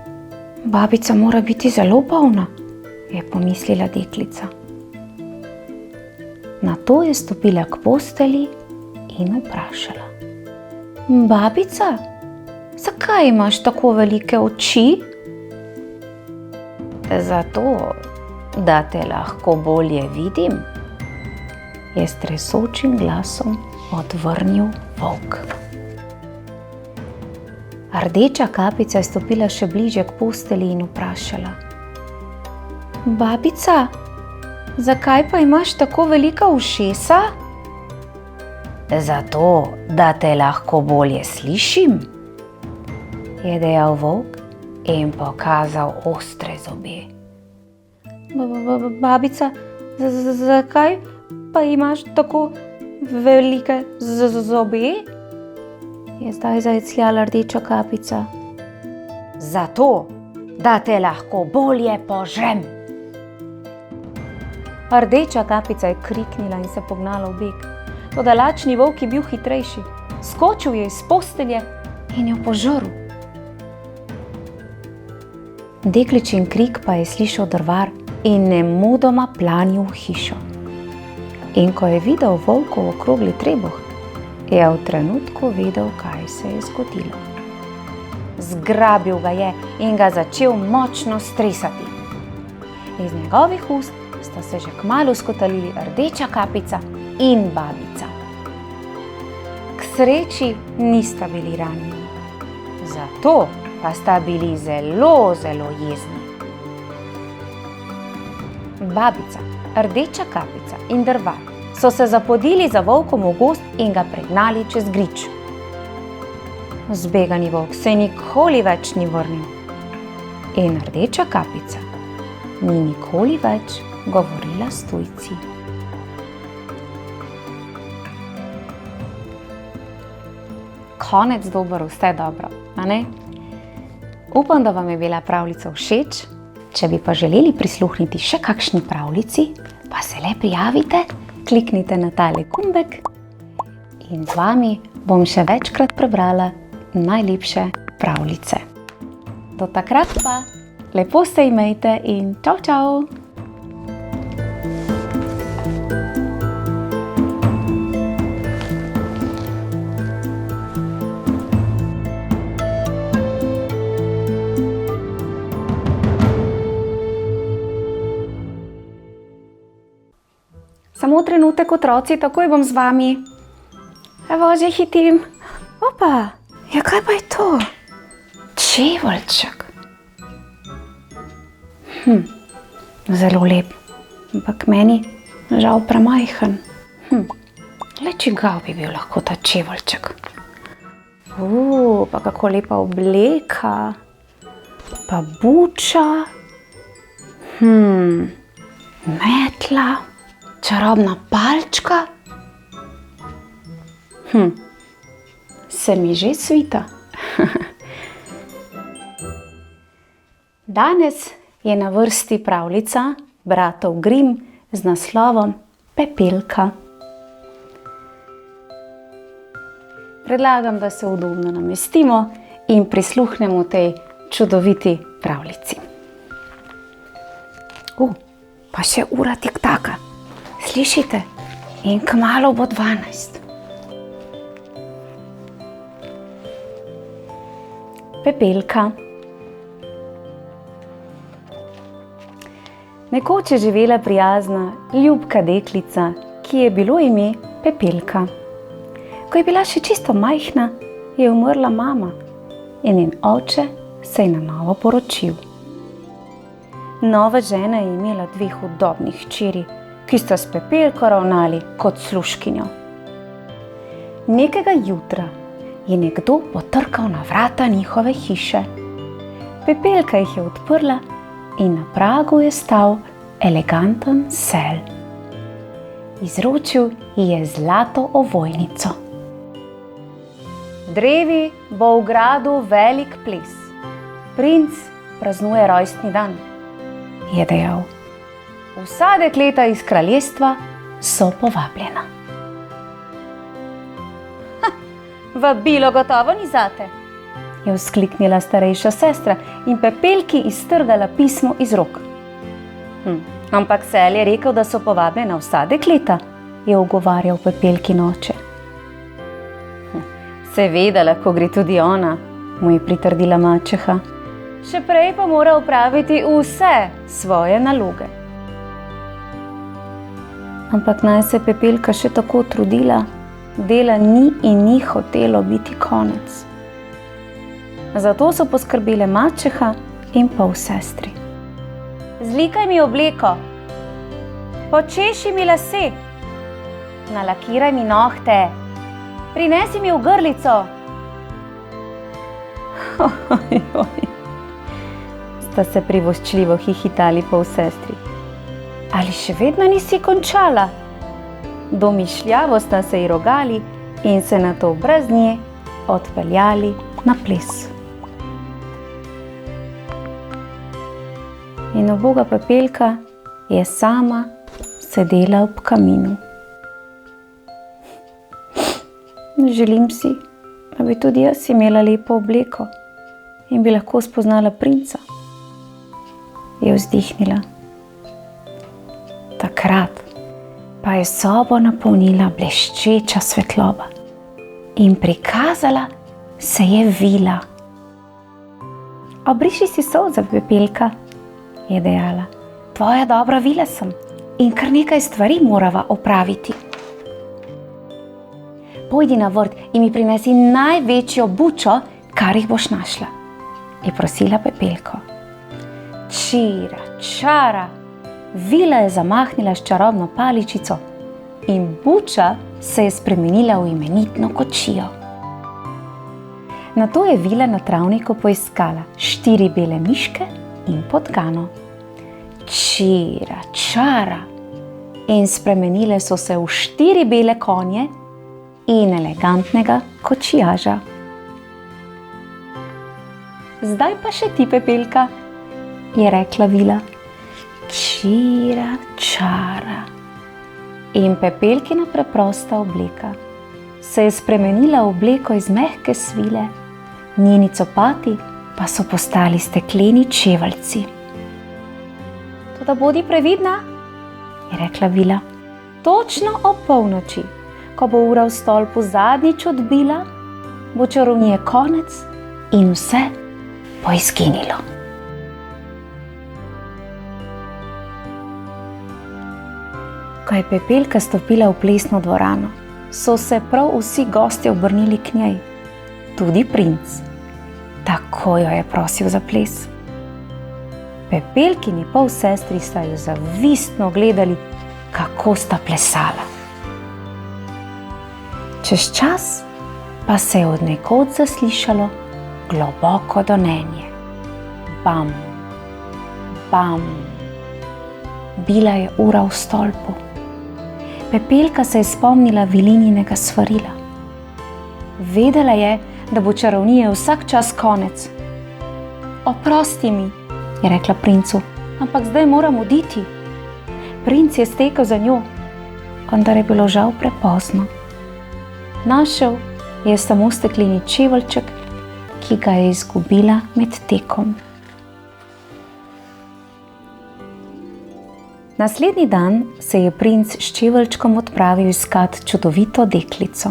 babica mora biti zelo bolna, je pomislila deklica. Nato je stopila k postelji in vprašala. Babica, zakaj imaš tako velike oči? Zato, da te lahko bolje vidim, je s tresočim glasom odvrnil volk. Rdeča kapica je stopila še bliže k postelji in vprašala. Babica, zakaj pa imaš tako velika ušesa? Zato, da te lahko bolje slišim, je dejal volk in pokazal ostre zobe. Babica, zakaj pa imaš tako velike zobe? Je zdaj zajecljala Rdeča kapica. Zato, da te lahko bolje požrem. Rdeča kapica je kriknila in se pognala v beg. Toda lačni volk je bil hitrejši. Skočil je iz postelje in jo požrl. Dekličin krik pa je slišal drvar in nemudoma planil v hišo. In ko je videl volkov okrogli trebuh, je v trenutku vedel, kaj se je zgodilo. Zgrabil ga je in ga začel močno stresati. Iz njegovih ust sta se že kmalu skotalili Rdeča kapica in babica. K sreči nista bili ranjeni, zato pa sta bili zelo, zelo jezni. Babica, Rdeča kapica in drvar so se zapodili za volkom v gozd in ga pregnali čez grič. Zbegani volk se nikoli več ni vrnil in Rdeča kapica ni nikoli več govorila s tujci. Konec dober, vse dobro, a ne? Upam, da vam je bila pravljica všeč. Če bi pa želeli prisluhniti še kakšni pravljici, pa se le prijavite, kliknite na tale gumbek in z vami bom še večkrat prebrala najlepše pravljice. Do takrat pa lepo se imejte in čau, čau! Samo trenutek, otroci, takoj bom z vami. Evo, že hitim. Opa, ja kaj pa je to? Čeveljček. Zelo lep, ampak meni žal premajhen. Le čigav bi bil lahko ta čeveljček. Pa kako lepa obleka. Pa buča. Metla. Čarobna palčka. Se mi že svita. Danes je na vrsti pravljica bratov Grimm z naslovom Pepelka. Predlagam, da se udobno namestimo in prisluhnemo tej čudoviti pravljici. Pa pa še ura tiktaka. Slišite? In kmalu bo 12. Pepelka. Nekoč je živela prijazna, ljubka deklica, ki je bilo ime Pepelka. Ko je bila še čisto majhna, je umrla mama in njen oče se je na novo poročil. Nova žena je imela 2 udobnih hčeri, ki sta s Pepelko ravnali kot služkinjo. Nekega jutra je nekdo potrkal na vrata njihove hiše. Pepelka jih je odprla in na pragu je stal eleganten sel. Izročil ji je zlato ovojnico. Drevi bo v gradu velik ples. Princ praznuje rojstni dan, je dejal. Vsa dekleta iz kraljestva so povabljena. Vabilo gotovo ni zate, je vzkliknila starejša sestra in Pepelki iztrgala pismo iz rok. Ampak sel je rekel, da so povabljena vsa dekleta, je ugovarjal Pepelkin oče. Seveda lahko gre tudi ona, mu je pritrdila mačeha. Še prej pa mora opraviti vse svoje naloge. Ampak naj se Pepelka še tako trudila, dela ni in ni hotelo biti konec. Zato so poskrbele mačeha in polsestri. Zlikaj mi obleko, počeši mi lase, nalakiraj mi nohte, prinesi mi ogrlico. Sta se privoščljivo hihitali polsestri. Ali še vedno nisi končala? Domišljavo sta se ji rogali in se nato brez nje odpeljali na ples. In uboga Pepelka je sama sedela ob kaminu. Želim si, da bi tudi jaz imela lepo obleko in bi lahko spoznala princa, je vzdihnila. Takrat pa je sobo napolnila bleščeča svetloba in prikazala se je vila. Obriši si solze, Pepelka, je dejala. Tvoja dobra vila sem in kar nekaj stvari morava opraviti. Pojdi na vrt in mi prinesi največjo bučo, kar jih boš našla, je prosila Pepelko. Čira, čara, vila je zamahnila s čarobno paličico in buča se je spremenila v imenitno kočijo. Nato je vila na travniku poiskala 4 bele miške in podgano. Čira, čara, in spremenile so se v 4 bele konje in elegantnega kočijaža. Zdaj pa še ti, Pepelka, je rekla vila. Čira, čara. In Pepelkina preprosta obleka se je spremenila v obleko iz mehke svile, njeni copati pa so postali stekleni čeveljci. Toda bodi previdna, je rekla vila. Točno ob polnoči, ko bo ura v stolpu zadnjič odbila, bo čarovnije konec in vse bo izginilo. Ko je Pepelka stopila v plesno dvorano, so se prav vsi gostje obrnili k njej, tudi princ. Takoj jo je prosil za ples. Pepelkini polsestri sta jo zavistno gledali, kako sta plesala. Čez čas pa se je od nekod zaslišalo globoko donenje. Bam, bam. Bila je ura v stolpu. Pepelka se je spomnila vilinjinega svarila. Vedela je, da bo čarovnije vsak čas konec. Oprosti mi, je rekla princu, ampak zdaj moram oditi. Princ je stekel za njo, vendar je bilo žal prepozno. Našel je samo stekleni čeveljček, ki ga je izgubila med tekom. Naslednji dan se je princ s čeveljčkom odpravil iskat čudovito deklico.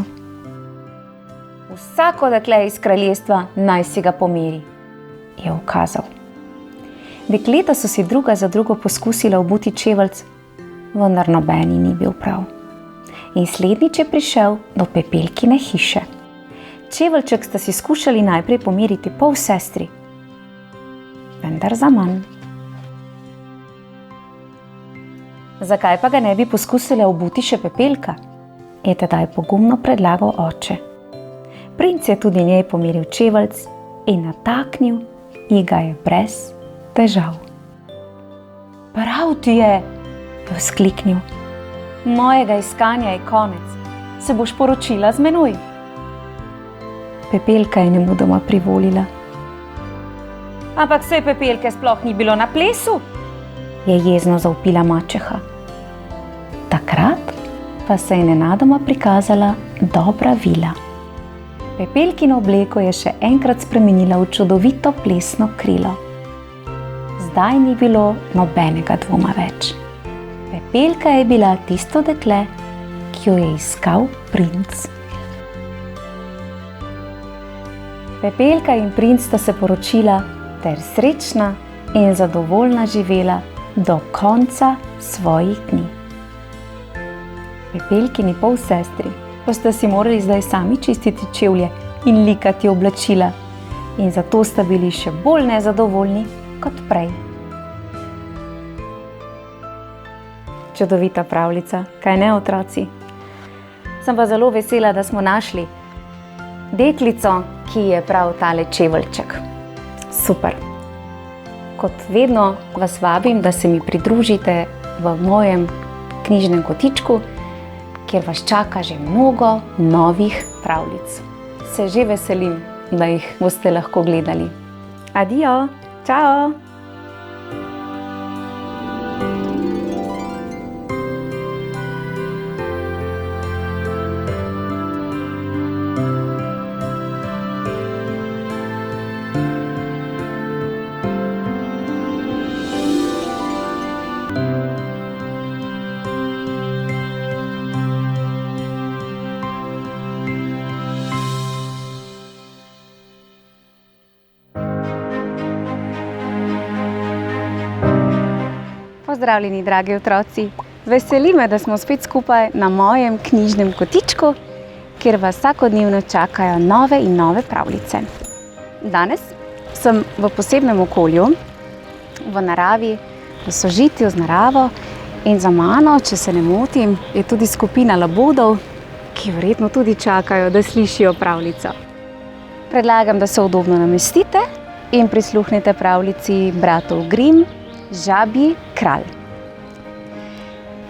Vsako dekle iz kraljestva naj si ga pomiri, je ukazal. Dekleta so si druga za drugo poskusila obuti čeveljc, vendar nobeni ni bil prav. In slednjič je prišel do Pepelkine hiše. Čeveljček sta si skušali najprej pomeriti pol sestri, vendar zaman. Zakaj pa ga ne bi poskusila obuti še Pepelka, je tedaj pogumno predlagal oče. Princ je tudi njej pomeril čeveljc in nataknil ji ga je brez težav. Prav ti je, vzkliknil. Mojega iskanja je konec. Se boš poročila z menoj? Pepelka je nemudoma privolila. Ampak saj Pepelke sploh ni bilo na plesu, je jezno zavpila mačeha. Takrat pa se je nenadoma prikazala dobra vila. Pepelkino obleko je še enkrat spremenila v čudovito plesno krilo. Zdaj ni bilo nobenega dvoma več. Pepelka je bila tisto dekle, ki jo je iskal princ. Pepelka in princ sta se poročila ter srečna in zadovoljna živela do konca svojih dni. Pepelkini polsestri pa sta si morali zdaj sami čistiti čevlje in likati oblačila in zato sta bili še bolj nezadovoljni kot prej. Čudovita pravljica, kaj ne, otroci? Sem pa zelo vesela, da smo našli deklico, ki je prav tale čeveljček. Super. Kot vedno vas vabim, da se mi pridružite v mojem knjižnem kotičku, kjer vas čaka že mnogo novih pravljic. Se že veselim, da jih boste lahko gledali. Adijo, čao! Pozdravljeni, dragi otroci! Veseli me, da smo spet skupaj na mojem knjižnem kotičku, kjer vas vsakodnevno čakajo nove in nove pravljice. Danes sem v posebnem okolju, v naravi, v sožitju z naravo in za mano, če se ne motim, je tudi skupina labodov, ki verjetno tudi čakajo, da slišijo pravljico. Predlagam, da se udobno namestite in prisluhnite pravljici bratov Grimm, Žabji kralj.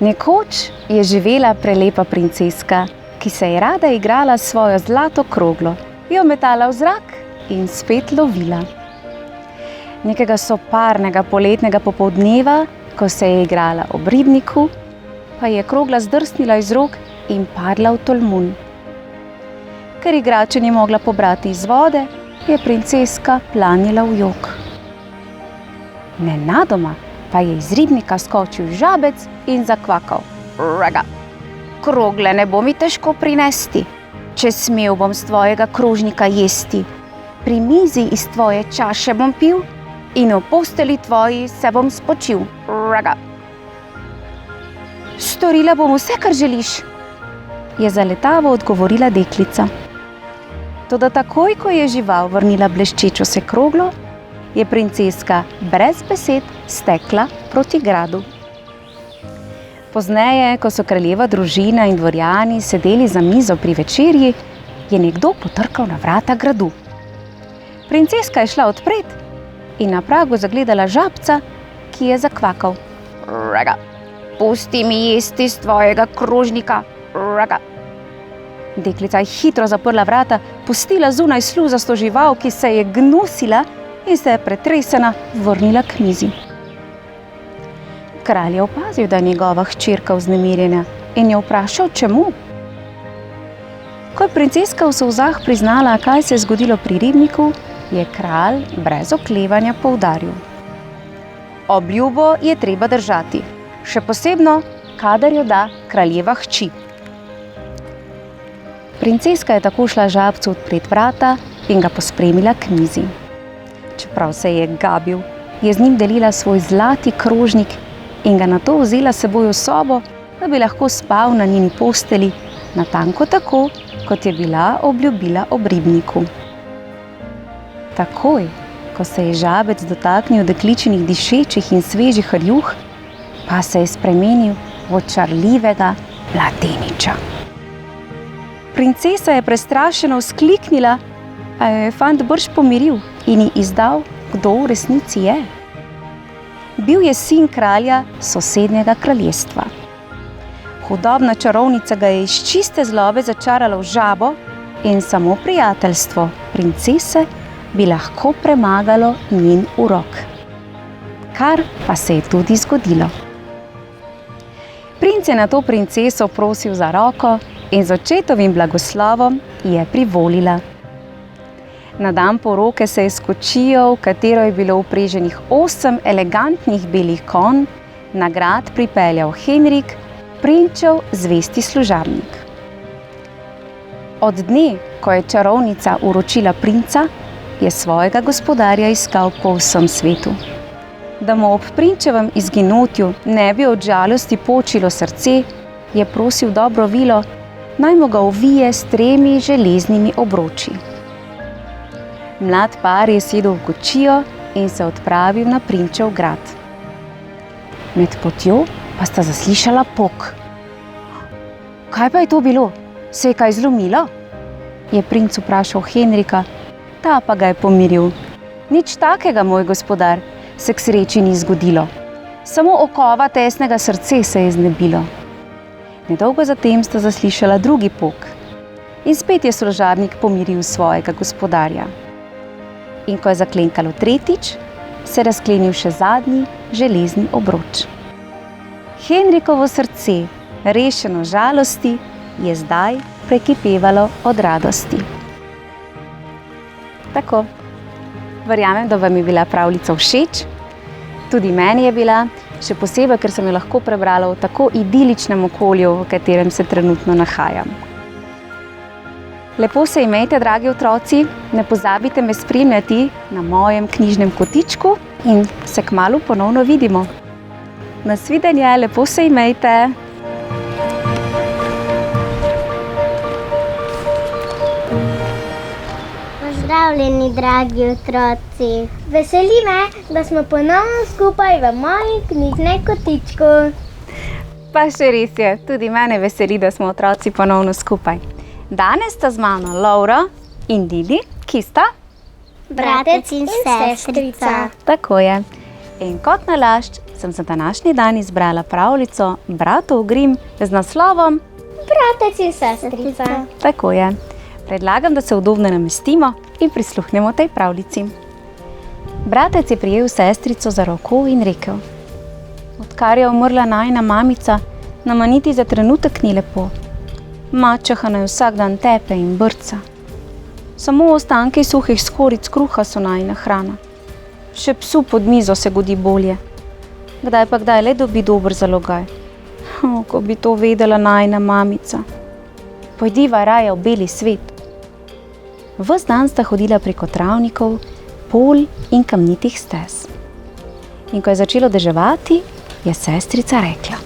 Nekoč je živela prelepa princeska, ki se je rada igrala s svojo zlato kroglo, jo metala v zrak in spet lovila. Nekega soparnega poletnega popoldneva, ko se je igrala ob ribniku, pa je krogla zdrsnila iz rok in padla v tolmun. Ker igrače ni mogla pobrati iz vode, je princeska planila v jok. Nenadoma pa je iz ribnika skočil žabec in zakvakal. Rega, krogle ne bo mi težko prinesti, če smel bom s tvojega krožnika jesti. Pri mizi iz tvoje čaše bom pil in v posteli tvoji se bom spočil. Rega. Storila bom vse, kar želiš, je zaletavo odgovorila deklica. Toda takoj, ko je žival vrnila bleščečo se kroglo, je princeska brez besed stekla proti gradu. Pozneje, ko so kraljeva družina in dvorjani sedeli za mizo pri večerji, je nekdo potrkal na vrata gradu. Princeska je šla odpret in na pragu zagledala žabca, ki je zakvakal. Rega, pusti mi jesti iz tvojega krožnika. Rega. Deklica je hitro zaprla vrata, pustila zunaj sluzasto žival, ki se je gnusila in se je pretresena vrnila k mizi. Kralj je opazil, da je njegova hčerka vznemirjena in je vprašal, čemu. Ko je princeska v solzah priznala, kaj se je zgodilo pri ribniku, je kralj brez oklevanja poudaril. Obljubo je treba držati. še posebno, kadar jo da kraljeva hči. Princeska je tako šla žabcu odpret vrata in ga pospremila k mizi. Čeprav se je gabil, je z njim delila svoj zlati krožnik in ga nato vzela s seboj v sobo, da bi lahko spal na njeni posteli, natanko tako, kot je bila obljubila ob ribniku. Takoj, ko se je žabec dotaknil dekličinih dišečih in svežih rjuh, pa se je spremenil v očarljivega mladeniča. Princesa je prestrašeno vzkliknila, a jo je fant brž pomiril in ji izdal, kdo v resnici je. Bil je sin kralja sosednjega kraljestva. Hudobna čarovnica ga je iz čiste zlobe začarala v žabo in samo prijateljstvo princese bi lahko premagalo njen urok. Kar pa se je tudi zgodilo. Princ je nato princeso prosil za roko in z očetovim blagoslovom je privolila. Na dan poroke se je s kočijo, v katero je bilo vpreženih 8 elegantnih belih konj, na grad pripeljal Henrik, prinčev zvesti služabnik. Od dne, ko je čarovnica uročila princa, je svojega gospodarja iskal po vsem svetu. Da mu ob prinčevem izginotju ne bi od žalosti počilo srce, je prosil dobro vilo, naj mu ga ovije s 3 železnimi obroči. Mlad par je sedel v kočijo in se odpravil na prinčev grad. Med potjo pa sta zaslišala pok. Kaj pa je to bilo? Se je kaj zlomilo? Je princ vprašal Henrika, ta pa ga je pomiril. Nič takega, moj gospodar, se k sreči ni zgodilo. Samo okova tesnega srce se je znebilo. Nedolgo zatem sta zaslišala drugi pok. In spet je služabnik pomiril svojega gospodarja. In ko je zaklenkalo tretjič, se razklenil še zadnji železni obroč. Henrikovo srce, rešeno žalosti, je zdaj prekipevalo od radosti. Tako, verjamem, da vam je bila pravljica všeč. Tudi meni je bila, še posebej, ker sem jo lahko prebrala v tako idiličnem okolju, v katerem se trenutno nahajam. Lepo se imejte, dragi otroci, ne pozabite me spremljati na mojem knjižnem kotičku in se kmalu ponovno vidimo. Nasvidenje, lepo se imejte! Pozdravljeni, dragi otroci! Veseli me, da smo ponovno skupaj v mojem knjižnem kotičku. Pa še res je, tudi mene veseli, da smo otroci ponovno skupaj. Danes sta z mano Laura in Lili, ki sta bratec in sestrica. Tako je. In kot nalašč sem za današnji dan izbrala pravljico Bratov Grimm z naslovom Bratec in sestrica. Tako je. Predlagam, da se udobno namestimo in prisluhnemo tej pravljici. Bratec je prijel sestrico za roko in rekel: Odkar je umrla najina mamica, nama niti za trenutek ni lepo. Mačeha naj vsak dan tepe in brca. Samo ostanki suhih skorjic kruha so najina hrana. Še psu pod mizo se godi bolje. Kdaj pa kdaj le dobi dober zalogaj. Ko bi to vedela najina mamica. Pojdiva raje v beli svet. Ves dan sta hodila preko travnikov, polj in kamnitih stez. In ko je začelo deževati, je sestrica rekla: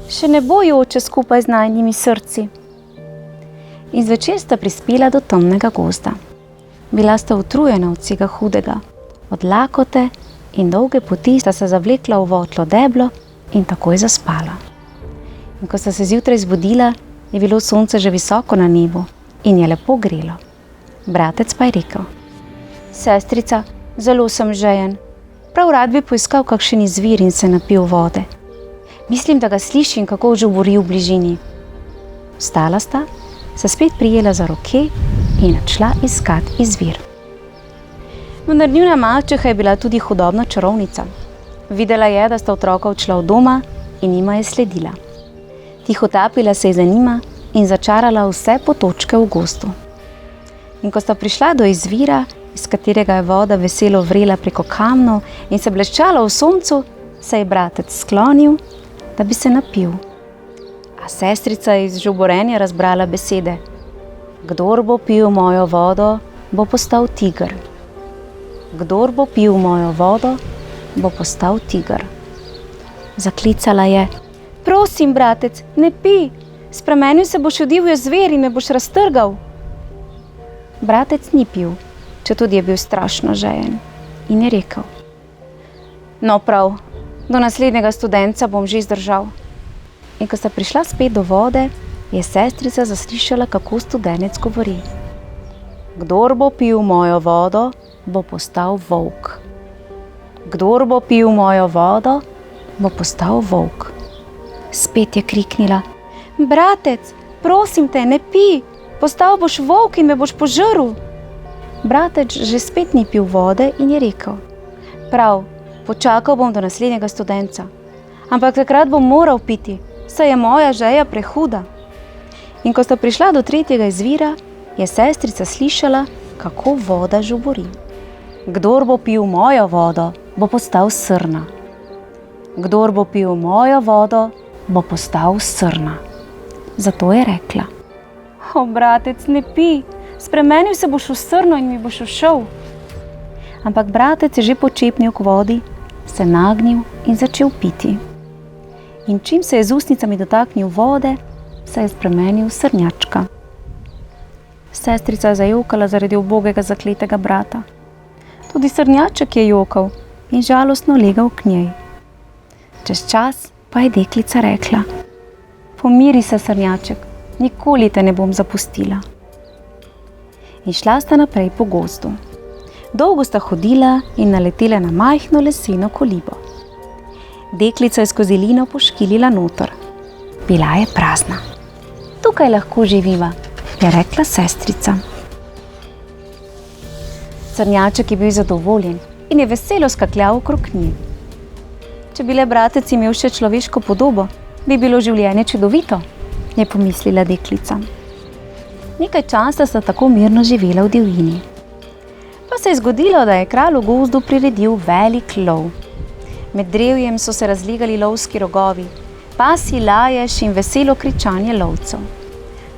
Še ne bo joče skupaj z najinimi srci. In zvečer sta prispela do temnega gozda. Bila sta utrujena od vsega hudega, od lakote in dolge poti sta se zavlekla v votlo deblo in takoj zaspala. In ko sta se zjutraj zbudila, je bilo sonce že visoko na nebu in je lepo grelo. Bratec pa je rekel: Sestrica, zelo sem žejen. Prav rad bi poiskal kakšen izvir in se napil vode. Mislim, da ga slišim, kako žubori v bližini. Vstala sta, se spet prijela za roke in odšla iskat izvir. Vendar njuna mačeha je bila tudi hudobna čarovnica. Videla je, da sta otroka odšla od doma in jima je sledila. Tihotapila se je za njima in začarala vse potočke v gozdu. In ko sta prišla do izvira, iz katerega je voda veselo vrela preko kamnov in se bleščala v soncu, se je bratec sklonil, da bi se napil. A sestrica je iz žuborenja razbrala besede: Kdor bo pil mojo vodo, bo postal tiger. Kdor bo pil mojo vodo, bo postal tiger. Zaklicala je: Prosim, bratec, ne pi, spremenil se boš v divjo zver in me boš raztrgal. Bratec ni pil, četudi je bil strašno žejen, in je rekel: No prav, do naslednjega studenca bom že zdržal. In ko sta prišla spet do vode, je sestrica zaslišala, kako studenec govori: Kdor bo pil mojo vodo, bo postal volk. Kdor bo pil mojo vodo, bo postal volk. Spet je kriknila: Bratec, prosim te, ne pi, postal boš volk in me boš požrl. Bratec že spet ni pil vode in je rekel: Prav, počakal bom do naslednjega studenca, ampak takrat bom moral piti, saj je moja žeja prehuda. In ko sta prišla do tretjega izvira, je sestrica slišala, kako voda žubori. Kdor bo pil mojo vodo, bo postal srna. Kdor bo pil mojo vodo, bo postal srna. Zato je rekla: O, bratec, ne pi, spremenil se boš v srno in mi boš ušel. Ampak bratec je že počepnil k vodi, se nagnil in začel piti. In čim se je z ustnicami dotaknil vode, se je spremenil v srnjačka. Sestrica je zajokala zaradi ubogega zakletega brata. Tudi srnjaček je jokal in žalostno legal k njej. Čez čas pa je deklica rekla: Pomiri se, srnjaček, nikoli te ne bom zapustila. In šla sta naprej po gozdu. Dolgo sta hodila in naletela na majhno leseno kolibo. Deklica je skozi lino poškilila noter. Bila je prazna. Tukaj lahko živiva, je rekla sestrica. Srnjaček je bil zadovoljen in je veselo skakljal okrog nje. Če bi le bratec imel še človeško podobo, bi bilo življenje čudovito, je pomislila deklica. Nekaj časa sta tako mirno živela v divjini. Pa se je zgodilo, da je kralj v gozdu priredil velik lov. Med drevjem so se razlegali lovski rogovi, pasji lajež in veselo kričanje lovcev.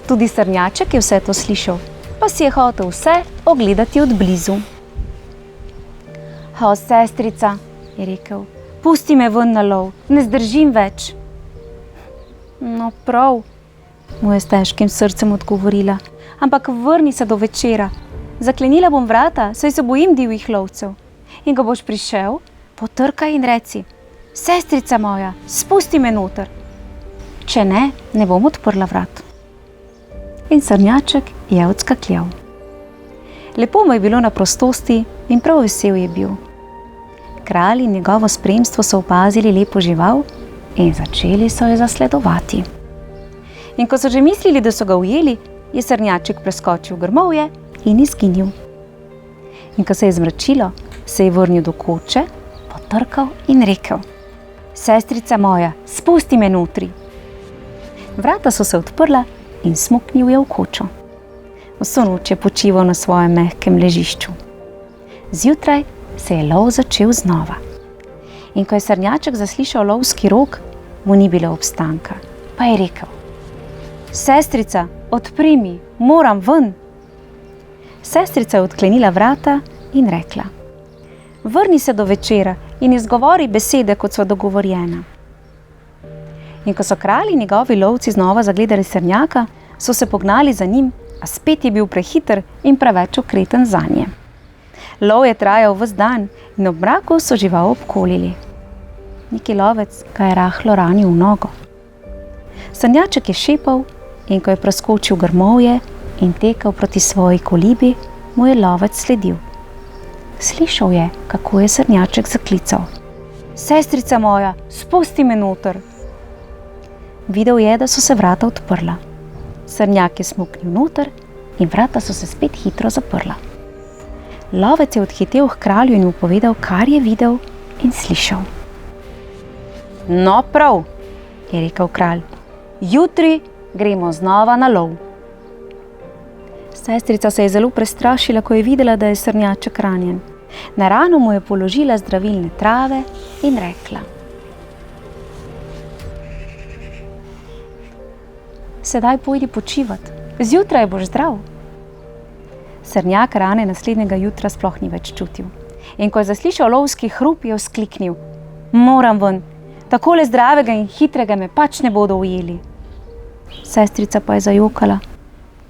Tudi srnjaček je vse to slišal, pa si je hotel vse ogledati od blizu. O, sestrica, je rekel, pusti me ven na lov, ne zdržim več. No prav, mu je s težkim srcem odgovorila, ampak vrni se do večera. Zaklenila bom vrata, saj se bojim divjih lovcev. In ko boš prišel, potrkaj in reci: Sestrica moja, spusti me noter. Če ne, ne bom odprla vrat. In srnjaček je odskakljal. Lepo mu je bilo na prostosti in prav vesel je bil. Kralj in njegovo spremstvo so opazili lepo žival in začeli so jo zasledovati. In ko so že mislili, da so ga ujeli, je srnjaček preskočil grmovje in izginil. In ko se je zmračilo, se je vrnil do koče, potrkal in rekel: Sestrica moja, spusti me notri. Vrata so se odprla in smuknil je v kočo. Vso noč je počival na svojem mehkem ležišču. Zjutraj se je lov začel znova. In ko je srnjaček zaslišal lovski rog, mu ni bilo obstanka, pa je rekel: Sestrica, odpri mi, moram ven. Sestrica je odklenila vrata in rekla: Vrni se do večera in izgovori besede, kot sva dogovorjena. In ko so kralj in njegovi lovci znova zagledali srnjaka, so se pognali za njim, a spet je bil prehiter in preveč okreten zanje. Lov je trajal ves dan in ob mraku so žival obkolili. Neki lovec ga je rahlo ranil v nogo. Srnjaček je šepal in ko je preskočil grmovje in tekel proti svoji kolibi, mu je lovec sledil. Slišal je, kako je srnjaček zaklical: Sestrica moja, spusti me noter. Videl je, da so se vrata odprla. Srnjak je smuknil noter in vrata so se spet hitro zaprla. Lovec je odhitel k kralju in mu povedal, kar je videl in slišal. No prav, je rekel kralj, jutri gremo znova na lov. Sestrica se je zelo prestrašila, ko je videla, da je srnjaček ranjen. Na rano mu je položila zdravilne trave in rekla: sedaj pojdi počivat, zjutraj boš zdrav. Srnjak rane naslednjega jutra sploh ni več čutil. In ko je zaslišal lovski hrup, je vzkliknil: moram ven, takole zdravega in hitrega me pač ne bodo ujeli. Sestrica pa je zajokala: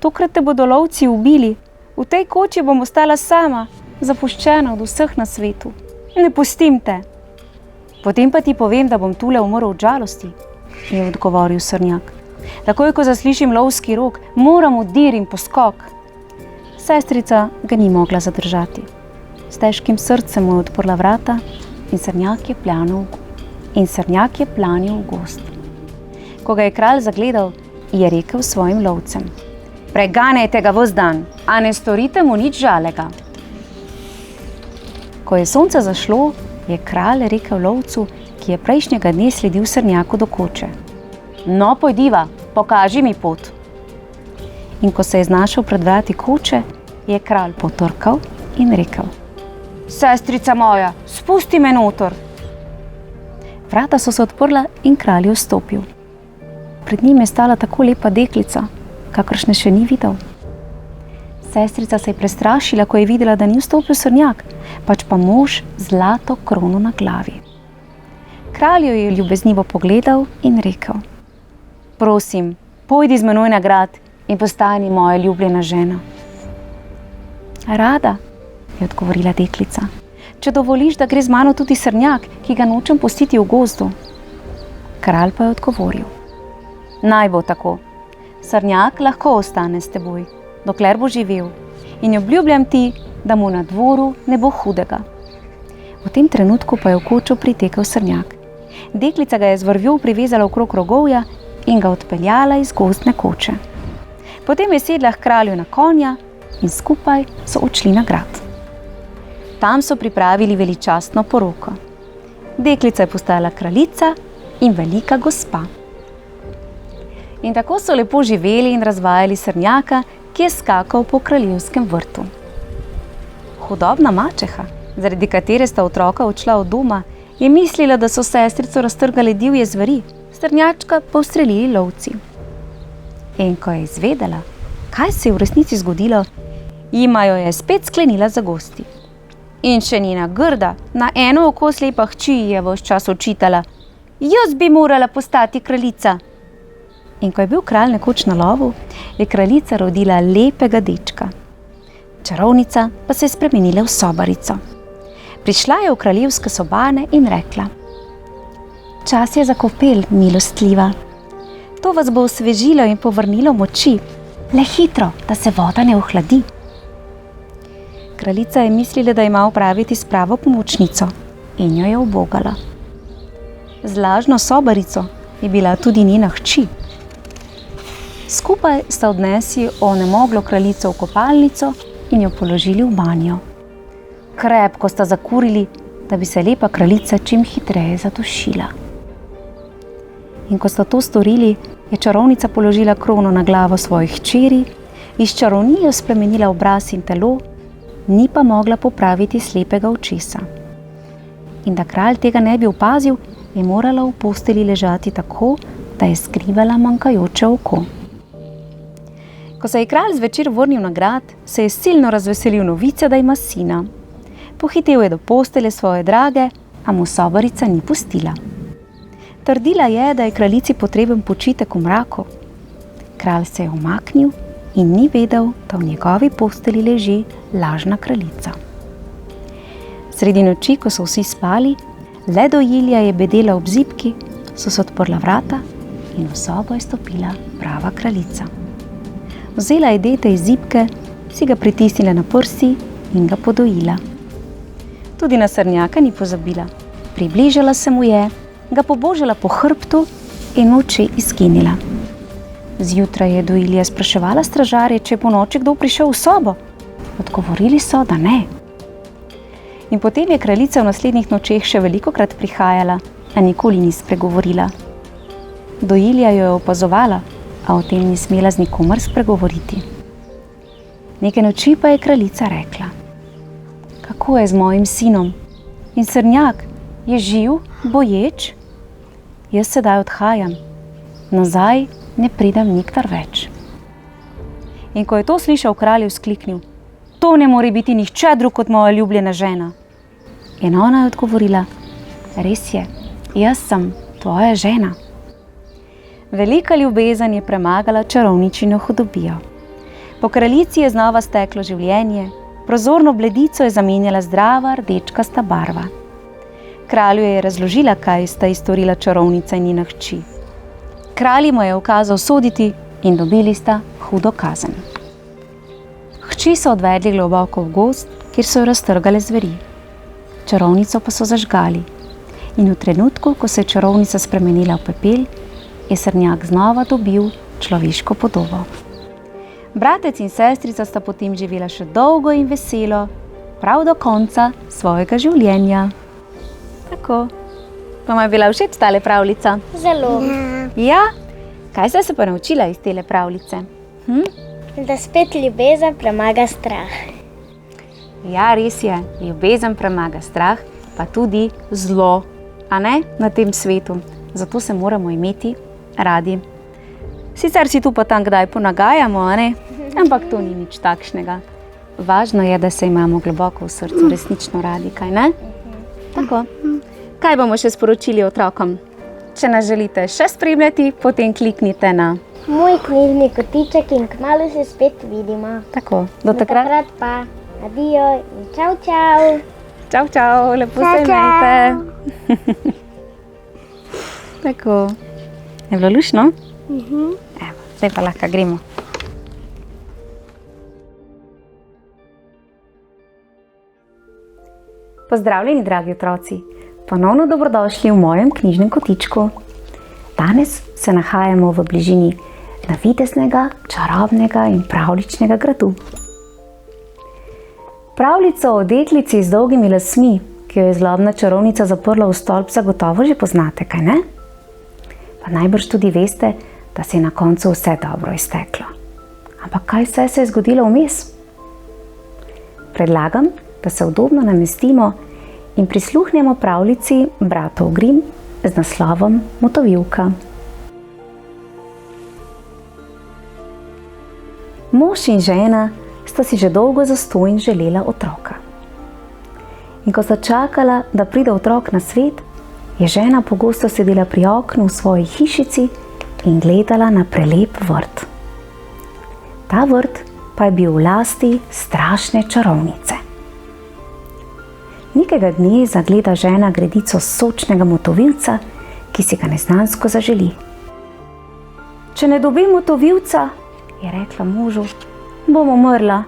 tokrat te bodo lovci ubili, v tej koči bom ostala sama, zapuščena od vseh na svetu. Ne pustim te. Potem pa ti povem, da bom tule umrl od žalosti, je odgovoril srnjak. Takoj, ko zaslišim lovski rog, moram v dir in poskok. Sestrica ga ni mogla zadržati. S težkim srcem mu je odprla vrata in srnjak je planil v gozd. Ko ga je kralj zagledal, je rekel svojim lovcem: preganjajte ga ves dan, a ne storite mu nič žalega. Ko je sonce zašlo, je kralj rekel lovcu, ki je prejšnjega dne sledil srnjaku do koče: no, pojdiva, pokaži mi pot. In ko se je znašel pred vrati koče, je kralj potrkal in rekel: sestrica moja, spusti me noter. Vrata so se odprla in kralj je vstopil. Pred njim je stala tako lepa deklica, kakršne še ni videl. Sestrica se je prestrašila, ko je videla, da ni vstopil srnjak, pač pa mož z zlato krono na glavi. Kralj jo je ljubeznivo pogledal in rekel: prosim, pojdi z menoj na grad in postani moja ljubljena žena. Rada, je odgovorila deklica, če dovoliš, da gre z mano tudi srnjak, ki ga nočem pustiti v gozdu. Kralj pa je odgovoril: naj bo tako. Srnjak lahko ostane s teboj, dokler bo živel, in obljubljam ti, da mu na dvoru ne bo hudega. V tem trenutku pa je v kočo pritekel srnjak. Deklica ga je z vrvjo privezala okrog rogovja in ga odpeljala iz gozdne koče. Potem je sedla k kralju na konja in skupaj so odšli na grad. Tam so pripravili veličastno poroko. Deklica je postala kraljica in velika gospa. In tako so lepo živeli in razvajali srnjaka, ki je skakal po kraljevskem vrtu. Hudobna mačeha, zaradi katere sta otroka odšla od doma, je mislila, da so sestrico raztrgale divje zveri, srnjačka pa ustrelili lovci. In ko je izvedela, kaj se je v resnici zgodilo, jima jo je spet sklenila za gosti. In še njena grda, na eno oko slepa hči je ves čas očitala: jaz bi morala postati kraljica. In ko je bil kralj nekoč na lovu, je kraljica rodila lepega dečka. Čarovnica pa se je spremenila v sobarico. Prišla je v kraljevske sobane in rekla: čas je za kopel, milostljiva. To vas bo osvežilo in povrnilo moči, le hitro, da se voda ne ohladi. Kraljica je mislila, da ima opraviti s pravo pomočnico, in jo je ubogala. Z lažno sobarico je bila tudi njena hči. Skupaj sta odnesli onemoglo kraljico v kopalnico in jo položili v banjo. Krepko sta zakurili, da bi se lepa kraljica čim hitreje zadušila. In ko sta to storili, je čarovnica položila krono na glavo svojih hčeri, iz čarovnijo spremenila obraz in telo, ni pa mogla popraviti slepega očesa. In da kralj tega ne bi opazil, je morala v postelji ležati tako, da je skrivala manjkajoče oko. Ko se je kralj zvečer vrnil na grad, se je silno razveselil novice, da ima sina. Pohitel je do postelje svoje drage, a mu sobarica ni pustila. Trdila je, da je kraljici potreben počitek v mraku. Kralj se je umaknil in ni vedel, da v njegovi postelji leži lažna kraljica. Sredi noči, ko so vsi spali, le dojilja je bedela ob zibki, so se odprla vrata in v sobo je stopila prava kraljica. Vzela je dete iz zibke, si ga pritisnila na prsi in ga podojila. Tudi na srnjaka ni pozabila. Približala se mu je, ga pobožala po hrbtu in v oči izginila. Zjutraj je dojilja spraševala stražarje, če je po noči kdo prišel v sobo. Odgovorili so, da ne. In potem je kraljica v naslednjih nočeh še velikokrat prihajala, a nikoli ni spregovorila. Dojilja jo je opazovala, a o tem ni smela z nikomer spregovoriti. Neke noči pa je kraljica rekla: kako je z mojim sinom? In srnjak, je živ, boječ? Jaz sedaj odhajam, nazaj ne pridem nikdar več. In ko je to slišal, kralj je vzkliknil: to ne more biti nihče drug kot moja ljubljena žena. In ona je odgovorila: res je, jaz sem tvoja žena. Velika ljubezen je premagala čarovničino hudobijo. Po kraljici je znova steklo življenje, prozorno bledico je zamenjala zdrava rdečkasta barva. Kralju je razložila, kaj sta ji storila čarovnica in njena hči. Kralj mu je ukazal soditi in dobili sta hudo kazen. Hči so odvedli globoko v gozd, kjer so jo raztrgale zveri. Čarovnico pa so zažgali. In v trenutku, ko se je čarovnica spremenila v pepel, je srnjak znova dobil človeško podobo. Bratec in sestrica sta potem živela še dolgo in veselo, prav do konca svojega življenja. Tako. Vam je bila všeč tale pravljica? Zelo. Ja? Kaj ste se pa naučila iz tele pravljice? Da spet ljubezen premaga strah. Ja, res je. Ljubezen premaga strah, pa tudi zlo, a ne, na tem svetu. Zato se moramo imeti radi. Sicer si tu pa tam kdaj ponagajamo, a ne? Ampak to ni nič takšnega. Važno je, da se imamo globoko v srcu resnično radi, kaj ne? Tako. Kaj bomo še sporočili otrokom? Če nas želite še spremljati, potem kliknite na Moj knjižni kotiček in kmalu se spet vidimo. tako. Do takrat. Takrat pa adijo in čau, čau. Čau, čau, lepo Čau, se imejte. Tako. Je bilo luštno? Evo, zdaj pa lahko gremo. Pozdravljeni, dragi otroci. Ponovno dobrodošli v mojem knjižnem kotičku. Danes se nahajamo v bližini navideznega, čarobnega in pravljičnega gradu. Pravljico o deklici z dolgimi lasmi, ki jo je zlobna čarovnica zaprla v stolp, zagotovo že poznate, kaj ne? Pa najbrž tudi veste, da se je na koncu vse dobro izteklo. Ampak kaj vse se je zgodilo vmes? Predlagam, da se udobno namestimo in prisluhnemo pravljici bratov Grimm z naslovom Motovilka. Mož in žena sta si že dolgo zastonj želela otroka. In ko sta čakala, da pride otrok na svet, je žena pogosto sedela pri oknu v svoji hišici in gledala na prelep vrt. Ta vrt pa je bil v lasti strašne čarovnice. Nekega dne zagleda žena gredico sočnega motovilca, ki si ga neznansko zaželi. Če ne dobim motovilca, je rekla možu, bom umrla.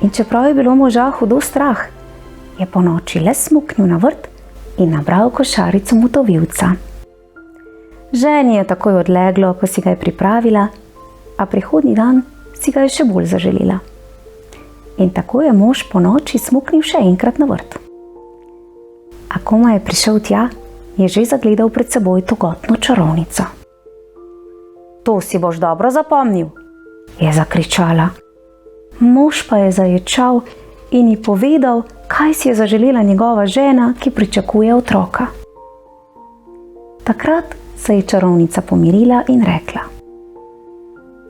In čeprav je bilo moža hudo strah, je ponoči le smuknil na vrt in nabral košarico motovilca. Ženi je takoj odleglo, ko si ga je pripravila, a prihodnji dan si ga je še bolj zaželela. In tako je mož ponoči smuknil še enkrat na vrt. A komaj je prišel tja, je že zagledal pred seboj togotno čarovnico. To si boš dobro zapomnil, je zakričala. Mož pa je zaječal in ji povedal, kaj si je zaželela njegova žena, ki pričakuje otroka. Takrat se je čarovnica pomirila in rekla: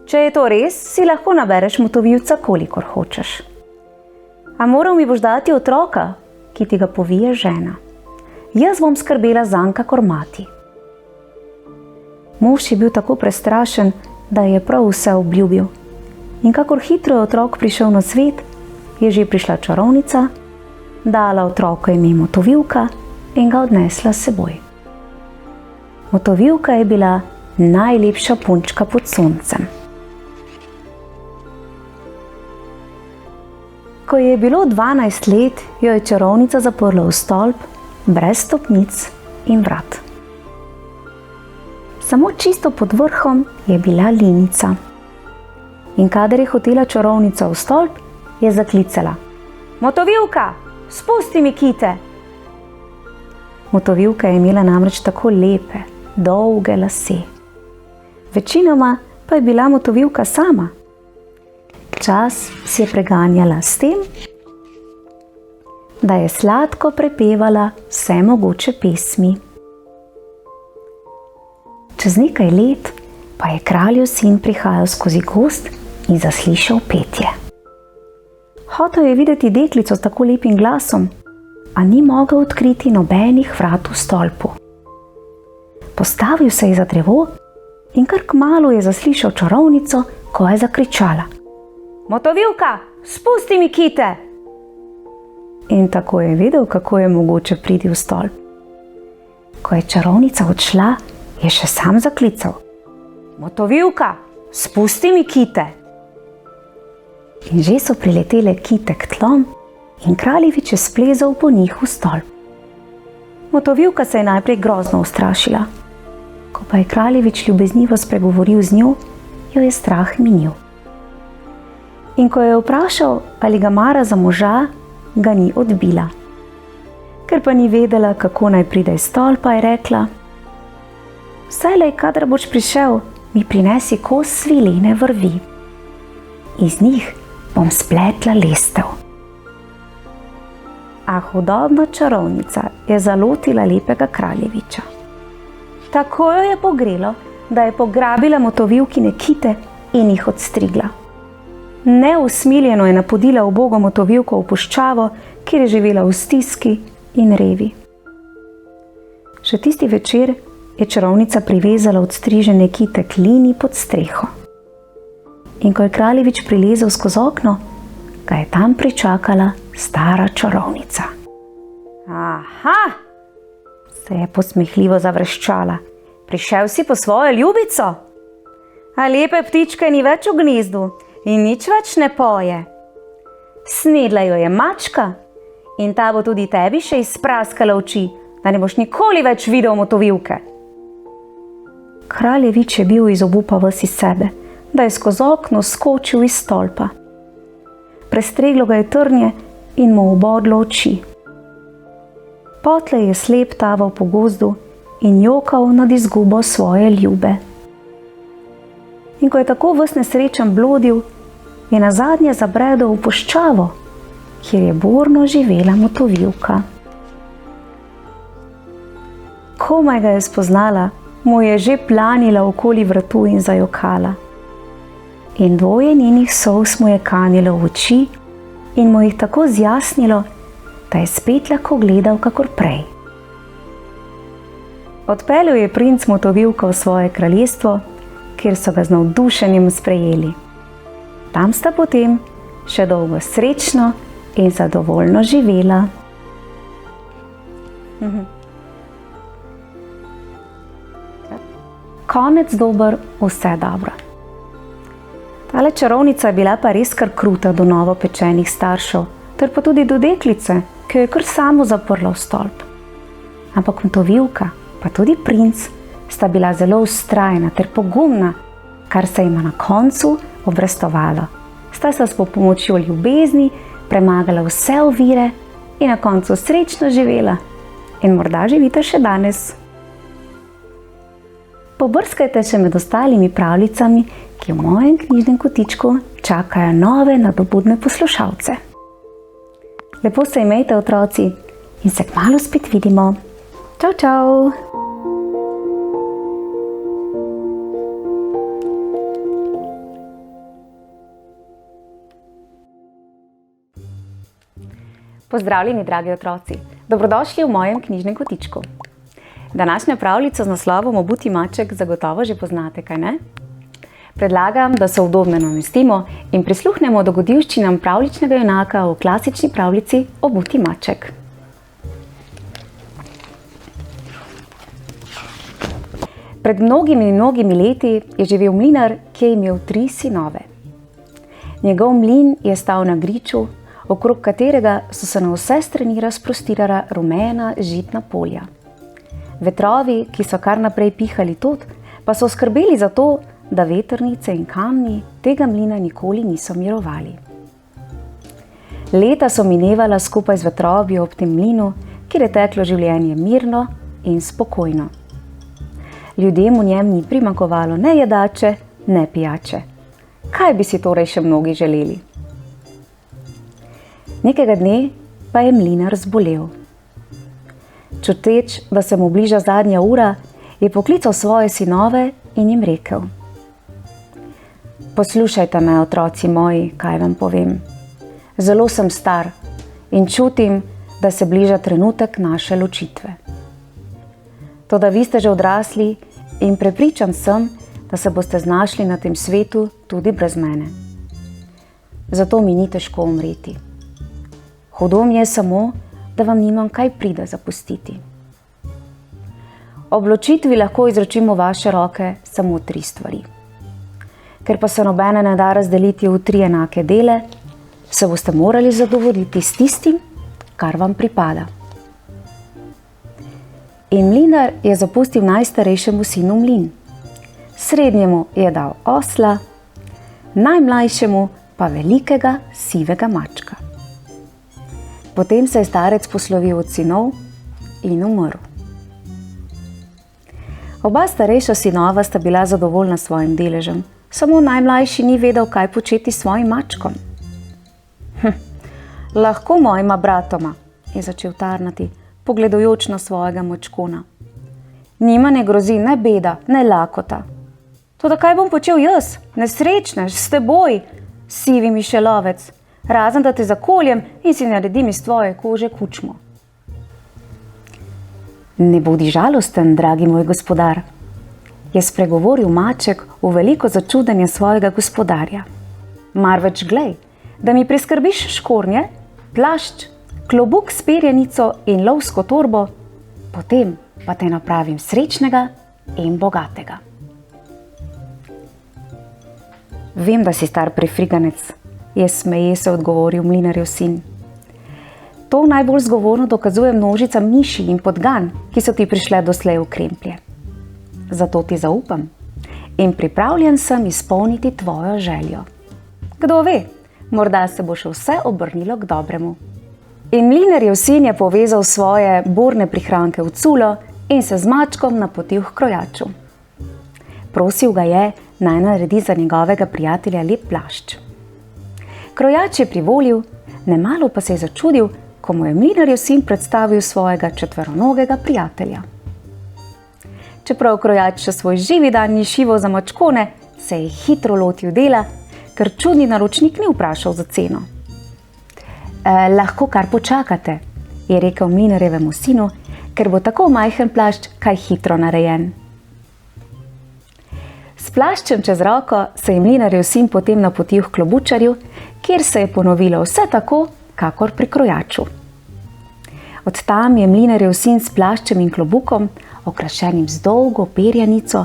če je to res, si lahko nabereš motovilca, kolikor hočeš. A moral mi boš dati otroka, ki ti ga povije žena. Jaz bom skrbela zanj kakor mati. Mož je bil tako prestrašen, da je prav vse obljubil. In kakor hitro je otrok prišel na svet, je že prišla čarovnica, dala otroku ime Motovilka in ga odnesla s seboj. Motovilka je bila najlepša punčka pod soncem. Ko je bilo 12 let, jo je čarovnica zaprla v stolp, brez stopnic in vrat. Samo čisto pod vrhom je bila linica. In kadar je hotela čarovnica v stolp, je zaklicala: Motovilka, spusti mi kite! Motovilka je imela namreč tako lepe, dolge lase. Večinoma pa je bila Motovilka sama. Čas si je preganjala s tem, da je sladko prepevala vse mogoče pesmi. Čez nekaj let pa je kraljev sin prihajal skozi gozd in zaslišal petje. Hotel je videti deklico s tako lepim glasom, a ni mogel odkriti nobenih vrat v stolpu. Postavil se je za drevo in kar kmalu je zaslišal čarovnico, ko je zakričala: "Motovilka, spusti mi kite!" In tako je vedel, kako je mogoče priti v stolp. Ko je čarovnica odšla, je še sam zaklical: "Motovilka, spusti mi kite!" In že so priletele kite k tlom in kraljevič je splezal po njih v stolp. Motovilka se je najprej grozno ustrašila. Ko pa je kraljevič ljubeznivo spregovoril z njo, jo je strah minil. In ko je vprašal, ali ga mara za moža, ga ni odbila. Ker pa ni vedela, kako naj pride iz stolpa, je rekla: "Vselej, kadar boš prišel, mi prinesi kos svilene vrvi. Iz njih bom spletla lestev." A hudobna čarovnica je zalotila lepega kraljeviča. Tako jo je pogrelo, da je pograbila motovilkine kite in jih odstrigla. Neusmiljeno je napodila ubogo motovilko v puščavo, kjer je živela v stiski in revi. Še tisti večer je čarovnica privezala odstrižene kite k lini pod streho. In ko je kraljevič prilezel skozi okno, ga je tam pričakala stara čarovnica. "Aha!" se je posmehljivo zavreščala. "Prišel si po svojo ljubico? A lepe ptičke ni več v gnezdu in nič več ne poje. Snedla jo je mačka in ta bo tudi tebi še izpraskala oči, da ne boš nikoli več videl motovilke." Kraljevič je bil iz obupa ves iz sebe, da je skozi okno skočil iz stolpa. Prestreglo ga je trnje in mu obodlo oči. Potlej je slep taval po gozdu in jokal nad izgubo svoje ljube. In ko je tako ves nesrečen blodil, je nazadnje zabredel v puščavo, kjer je burno živela motovilka. Komaj ga je spoznala, mu je že planila okoli vratu in zajokala. In dvoje njenih solz mu je kanilo v oči in mu jih tako zjasnilo, da je spet lahko gledal kakor prej. Odpeljal je princ motovilko v svoje kraljestvo, kjer so ga z navdušenjem sprejeli. Tam sta potem še dolgo srečno in zadovoljno živela. Konec dober, vse dobro. Tale čarovnica je bila pa res kar kruta do novopečenih staršev, ter pa tudi do deklice, ki jo je kar samo zaprla v stolp. Ampak motovilka, pa tudi princ, sta bila zelo vztrajna ter pogumna, kar se jima na koncu obrestovalo. Sta se s pomočjo ljubezni premagala vse ovire in na koncu srečno živela. In morda živite še danes. Pobrskajte še med ostalimi pravljicami, ki v mojem knjižnem kotičku čakajo nove nadobudne poslušalce. Lepo se imejte, otroci, in se kmalu spet vidimo. Čau, čau! Pozdravljeni, dragi otroci! Dobrodošli v mojem knjižnem kotičku. Današnjo pravljico z naslovom Obuti maček zagotovo že poznate, kaj ne? Predlagam, da se udobno namestimo in prisluhnemo dogodivščinam pravljičnega junaka v klasični pravljici Obuti maček. Pred mnogimi leti je živel mlinar, ki je imel 3 sinove. Njegov mlin je stal na griču, okrog katerega so se na vse strani razprostirala rumena žitna polja. Vetrovi, ki so kar naprej pihali tod, pa so skrbeli za to, da vetrnice in kamni tega mlina nikoli niso mirovali. Leta so minevala skupaj z vetrovi ob tem mlinu, kjer je teklo življenje mirno in spokojno. Ljudem v njem ni primanjkovalo ne jedače, ne pijače. Kaj bi si torej še mnogi želeli? Nekega dne pa je mlinar zbolel. Čuteč, da se mu bliža zadnja ura, je poklical svoje sinove in jim rekel: Poslušajte me, otroci moji, kaj vam povem. Zelo sem star in čutim, da se bliža trenutek naše ločitve. Toda vi ste že odrasli in prepričan sem, da se boste znašli na tem svetu tudi brez mene. Zato mi ni težko umreti. Hudo mi je samo, da vam nimam kaj prida zapustiti. Ob ločitvi lahko izročimo vaše roke samo 3 stvari. Ker pa se nobene ne da razdeliti v 3 enake dele, se boste morali zadovoljiti s tistim, kar vam pripada. In mlinar je zapustil najstarejšemu sinu mlin. Srednjemu je dal osla, najmlajšemu pa velikega sivega mačka. Potem se je starec poslovil od sinov in umrl. Oba starejša sinova sta bila zadovoljna s svojim deležem, samo najmlajši ni vedel, kaj početi s svojim mačkom. Lahko mojima bratoma, je začel tarnati, pogledujoč na svojega mačkona. Njima ne grozi ne beda, ne lakota. Toda kaj bom počel jaz, nesrečnež, s teboj, sivi mišelovec, razen da te zakoljem in si naredim iz tvoje kože kučmo. Ne bodi žalosten, dragi moj gospodar, je spregovoril maček v veliko začudenje svojega gospodarja. Marveč glej, da mi priskrbiš škornje, plašč, klobuk s perjanico in lovsko torbo, potem pa te napravim srečnega in bogatega. Vem, da si star prefriganec, je smeje se odgovoril mlinarjev sin. To najbolj zgovorno dokazuje množica miši in podgan, ki so ti prišle doslej v kremplje. Zato ti zaupam in pripravljen sem izpolniti tvojo željo. Kdo ve, morda se bo še vse obrnilo k dobremu. In mlinarjev sin je povezal svoje borne prihranke v culo in se z mačkom napotil k krojaču. Prosil ga je, naj naredi za njegovega prijatelja lep plašč. Krojač je privolil, nemalo pa se je začudil, ko mu je mlinarjev sin predstavil svojega 4-nogega prijatelja. Čeprav krojač še svoj živi dan ni šival za mačkone, se je hitro lotil dela, ker čudni naročnik ni vprašal za ceno. Lahko kar počakate, je rekel mlinarjevemu sinu, ker bo tako majhen plašč kaj hitro narejen. S plaščem čez roko se je mlinarjev sin potem napotil k klobučarju, kjer se je ponovilo vse tako, kakor pri krojaču. Od tam je mlinarjev sin s plaščem in klobukom, okrašenim z dolgo perjanico,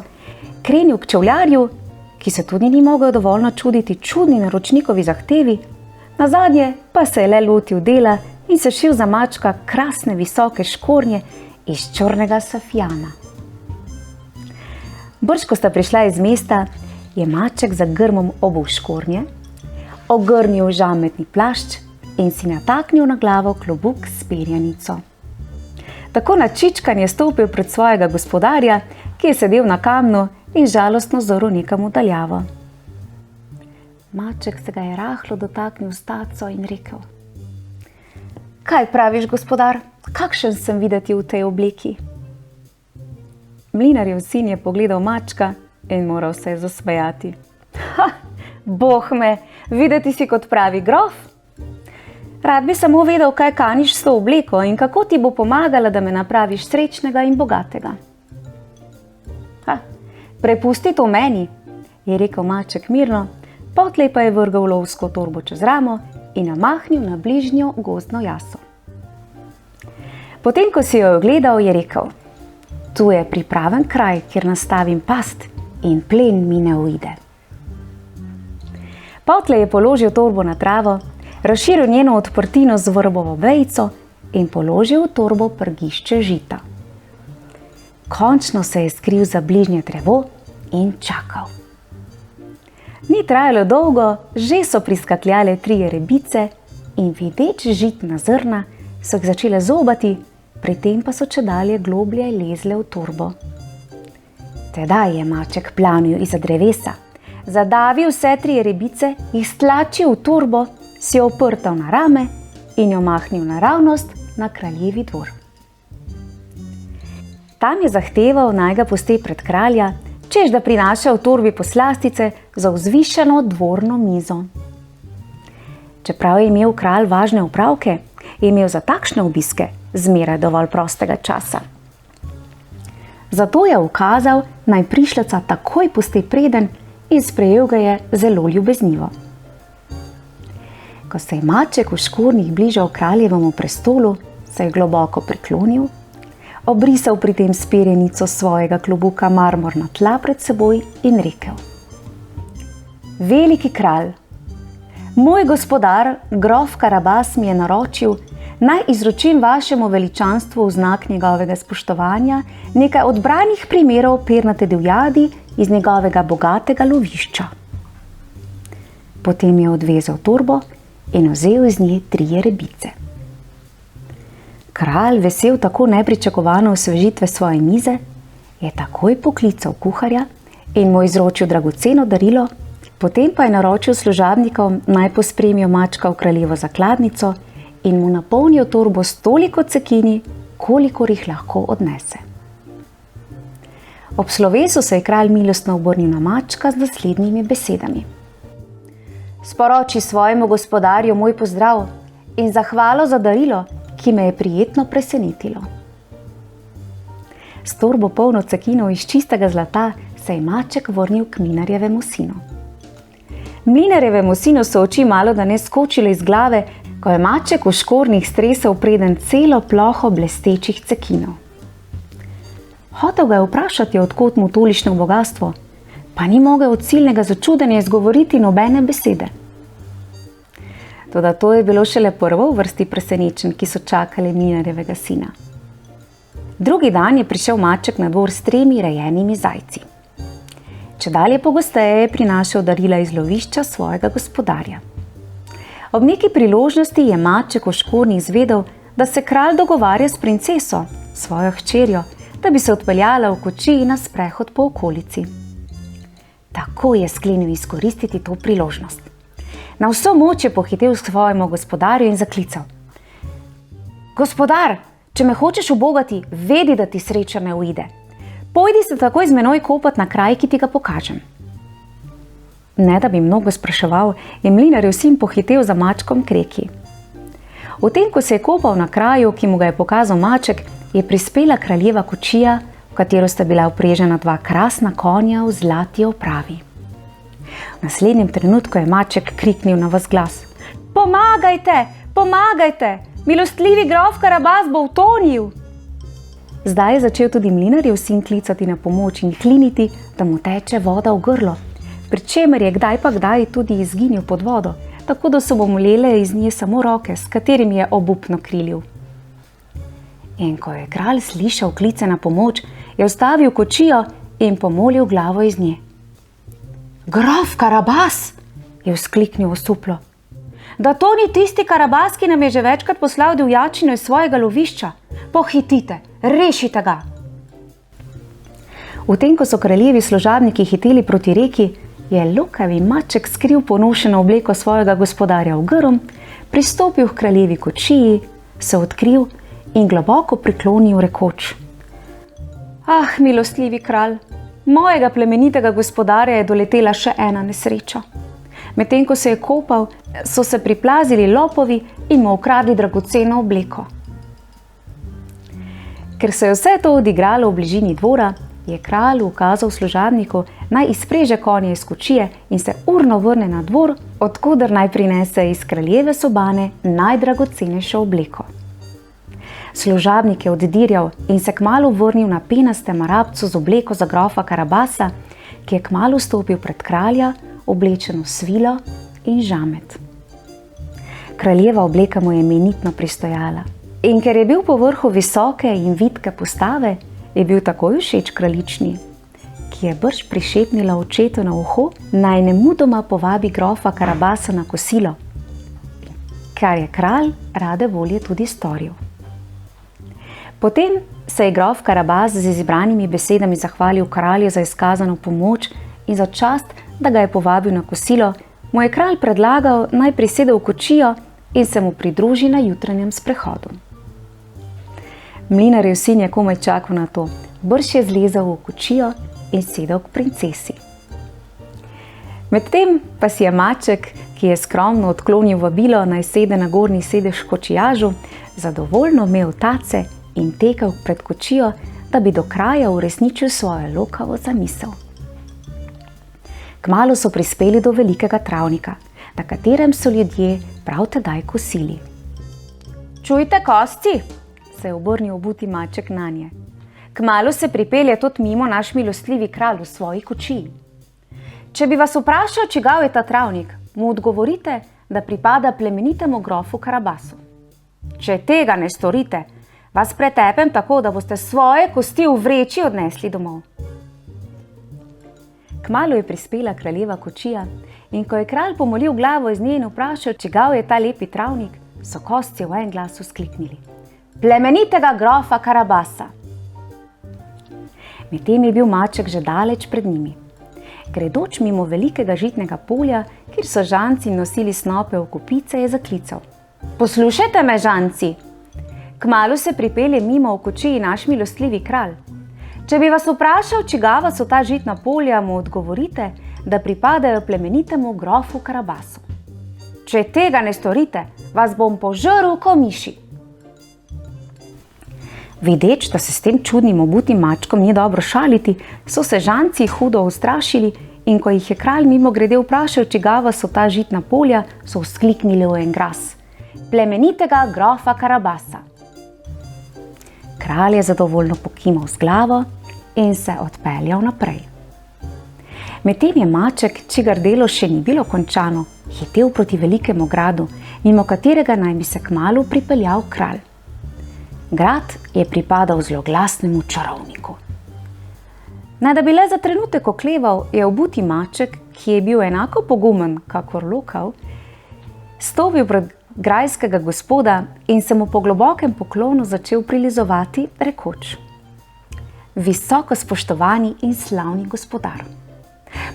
krenil k čevljarju, ki se tudi ni mogel dovolj načuditi čudni naročnikovi zahtevi, nazadnje pa se je le lotil dela in se šil za mačka krasne visoke škornje iz črnega safijana. Brž ko sta prišla iz mesta, je maček za grmom obul škornje, ogrnil žametni plašč in si nataknil na glavo klobuk s perjanico. Tako načičkan je stopil pred svojega gospodarja, ki je sedel na kamnu in žalostno zoril nekam v daljavo. Maček se ga je rahlo dotaknil s taco in rekel: Kaj praviš, gospodar, kakšen sem videti v tej obleki? Mlinarjev sin je pogledal mačka in moral se zasmejati. Bog me, videti si kot pravi grof. Rad bi samo vedel, kaj kaniš s to obleko in kako ti bo pomagala, da me napraviš srečnega in bogatega. Prepusti to meni, je rekel maček mirno, potlej pa je vrgel lovsko torbo čez ramo in namahnil na bližnjo gozdno jaso. Potem, ko si jo ogledal, je rekel: Tu je pripraven kraj, kjer nastavim past in plen mi ne uide. Potlej je položil torbo na travo, razširil njeno odprtino z vrbovo vejico in položil v torbo prgišče žita. Končno se je skril za bližnje drevo in čakal. Ni trajalo dolgo, že so priskakljale 3 rebice in videč žitna zrna so jih začele zobati, pri tem pa so čedalje globlje lezle v torbo. Tedaj je maček planil izza drevesa, zadavil vse 3 rebice, jih stlačil v torbo, si jo oprtal na rame in jo mahnil naravnost na kraljevi dvor. Tam je zahteval, naj ga pusti pred kralja, češ da prinaša v torbi poslastice za vzvišeno dvorno mizo. Čeprav je imel kralj važne opravke, je imel za takšne obiske zmeraj dovolj prostega časa. Zato je ukazal, naj prišleca takoj pusti preden in sprejel ga je zelo ljubeznivo. Ko se je maček v škornjih bližal kraljevemu prestolu, se je globoko priklonil, obrisal pri tem s perjenico svojega klobuka marmor na tla pred seboj in rekel: Veliki kralj, moj gospodar, grof Karabas, mi je naročil, naj izročim vašemu veličanstvu v znak njegovega spoštovanja nekaj odbranih primerov pernate divjadi iz njegovega bogatega lovišča. Potem je odvezal torbo in vzel iz nje 3 rebice. Kralj, vesel tako nepričakovane osvežitve svoje mize, je takoj poklical kuharja in mu izročil dragoceno darilo, potem pa je naročil služabnikom, naj pospremijo mačka v kraljevo zakladnico in mu napolnijo torbo s toliko cekini, kolikor jih lahko odnese. Ob slovesu se je kralj milostno obrnil na mačka z naslednjimi besedami: Sporoči svojemu gospodarju moj pozdrav in zahvalo za darilo, ki me je prijetno presenetilo. S torbo polno cekinov iz čistega zlata se je maček vrnil k mlinarjevemu sinu. Mlinarjevemu sinu so oči malo da ne skočile iz glave, ko je maček v škornjih stresel preden celo ploho blestečih cekinov. Hotel ga je vprašati, od kod mu tolično bogastvo, pa ni mogel od silnega začudenja izgovoriti nobene besede. Toda to je bilo šele prvo v vrsti presenečenj, ki so čakali mlinarjevega sina. Drugi dan je prišel maček na dvor s 3 rejenimi zajci. Čedalje pogosteje je prinašal darila iz lovišča svojega gospodarja. Ob neki priložnosti je maček v škornjih izvedel, da se kralj dogovarja s princeso, svojo hčerjo, da bi se odpeljala v kočiji na sprehod po okolici. Tako je sklenil izkoristiti to priložnost. Na vso moč je pohitel k svojemu gospodarju in zaklical: Gospodar, če me hočeš ubogati, vedi, da ti sreča ne uide. Pojdi se takoj z menoj kopat na kraj, ki ti ga pokažem. Ne da bi mnogo spraševal, je mlinarjev sin pohitel za mačkom k reki. V tem, ko se je kopal na kraju, ki mu ga je pokazal maček, je prispela kraljeva kočija, v katero sta bila vprežena 2 krasna konja v zlati opravi. V naslednjem trenutku je maček kriknil na ves glas: Pomagajte, pomagajte, milostljivi grof Karabas bo utonil! Zdaj je začel tudi mlinarjev sin klicati na pomoč in kliniti, da mu teče voda v grlo, pri čemer je kdaj pa kdaj tudi izginil pod vodo, tako da so mu molele iz nje samo roke, s katerimi je obupno krilil. In ko je kralj slišal klice na pomoč, je ustavil kočijo in pomolil glavo iz nje. Grof Karabas, je vzkliknil osuplo, da to ni tisti Karabas, ki nam je že večkrat poslal divjačino iz svojega lovišča. Pohitite, rešite ga! V tem, ko so kraljevi služabniki hiteli proti reki, je lukavi maček skril ponošeno obleko svojega gospodarja v grm, pristopil k kraljevi kočiji, se odkril in globoko priklonil rekoč: Ah, milostljivi kralj, mojega plemenitega gospodarja je doletela še ena nesreča. Medtem ko se je kopal, so se priplazili lopovi in mu ukradli dragoceno obleko. Ker se je vse to odigralo v bližini dvora, je kralj ukazal služabniku, naj izpreže konje iz kočije in se urno vrne na dvor, odkoder naj prinese iz kraljeve sobane najdragocenejšo obleko. Služabnik je oddirjal in se kmalu vrnil na penastem arabcu z obleko za grofa Karabasa, ki je kmalu stopil pred kralja, oblečen v svilo in žamet. Kraljeva obleka mu je imenitno pristojala in ker je bil po vrhu visoke in vitke postave, je bil takoj všeč kraljični, ki je brž prišepnila očetu na uho, naj nemudoma povabi grofa Karabasa na kosilo, kar je kralj rade volje tudi storil. Potem se je grof Karabas z izbranimi besedami zahvalil kralju za izkazano pomoč in za čast, da ga je povabil na kosilo, mu je kralj predlagal, naj prisede v kočijo in se mu pridruži na jutranjem sprehodu. Mlinarjev sin je komaj čakal na to, brž je zlezel v kočijo in sedel k princesi. Medtem pa si je maček, ki je skromno odklonil vabilo, naj sede na gornji sedež v kočijažu, zadovoljno imel tace in tekel pred kočijo, da bi do kraja uresničil svojo lokavo zamisel. Kmalu so prispeli do velikega travnika, na katerem so ljudje prav tedaj kosili. Čujte, kosci, se je obrnil obuti maček nanje. Kmalu se pripelje tudi mimo naš milostljivi kralj v svoji kočiji. Če bi vas vprašal, čigav je ta travnik, mu odgovorite, da pripada plemenitemu grofu Karabasu. Če tega ne storite, vas pretepem tako, da boste svoje kosti v vreči odnesli domov. Kmalu je prispela kraljeva kočija in ko je kralj pomolil glavo iz nje in vprašal, čigav je ta lepi travnik, so kosci v en glas vzkliknili: plemenitega grofa Karabasa. Medtem je bil maček že daleč pred njimi. Gredoč mimo velikega žitnega polja, kjer so žanci nosili snope v kopice, je zaklical: poslušajte me, žanci! Kmalu se pripelje mimo v kočiji naš milostljivi kralj. Če bi vas vprašal, čigava so ta žitna polja, mu odgovorite, da pripadajo plemenitemu grofu Karabasu. Če tega ne storite, vas bom požrl ko miši. Vedeč, da se s tem čudnim obutim mačkom ni dobro šaliti, so se žanci hudo ustrašili in ko jih je kralj mimogrede vprašal, čigava so ta žitna polja, so vzkliknili v en glas: plemenitega grofa Karabasa. Kralj je zadovoljno pokimal z glavo in se odpeljal naprej. Medtem je maček, čigar delo še ni bilo končano, hitel proti velikemu gradu, mimo katerega naj bi se kmalu pripeljal kralj. Grad je pripadal zloglasnemu čarovniku. Ne da bi le za trenutek okleval, je obuti maček, ki je bil enako pogumen kakor lokav, stopil pred grajskega gospoda in se mu po globokem poklonu začel prilizovati, rekoč: visoko spoštovani in slavni gospodar,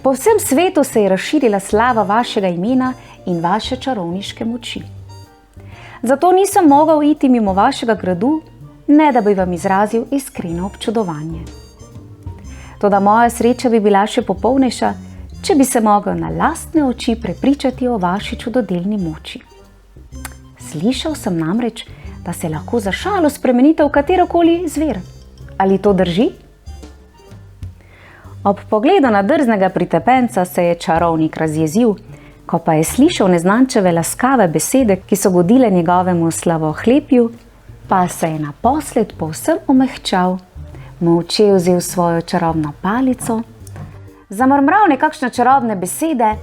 po vsem svetu se je razširila slava vašega imena in vaše čarovniške moči. Zato nisem mogel iti mimo vašega gradu, ne da bi vam izrazil iskreno občudovanje. Toda moja sreča bi bila še popolnejša, če bi se mogel na lastne oči prepričati o vaši čudodelni moči. Slišal sem namreč, da se lahko za šalo spremenite v katerokoli zver. Ali to drži? Ob pogledu na drznega pritepenca se je čarovnik razjezil, ko pa je slišal neznančeve laskave besede, ki so godile njegovemu slavohlepju, pa se je naposled povsem omehčal, molče vzel svojo čarobno palico, zamrmral nekakšne čarobne besede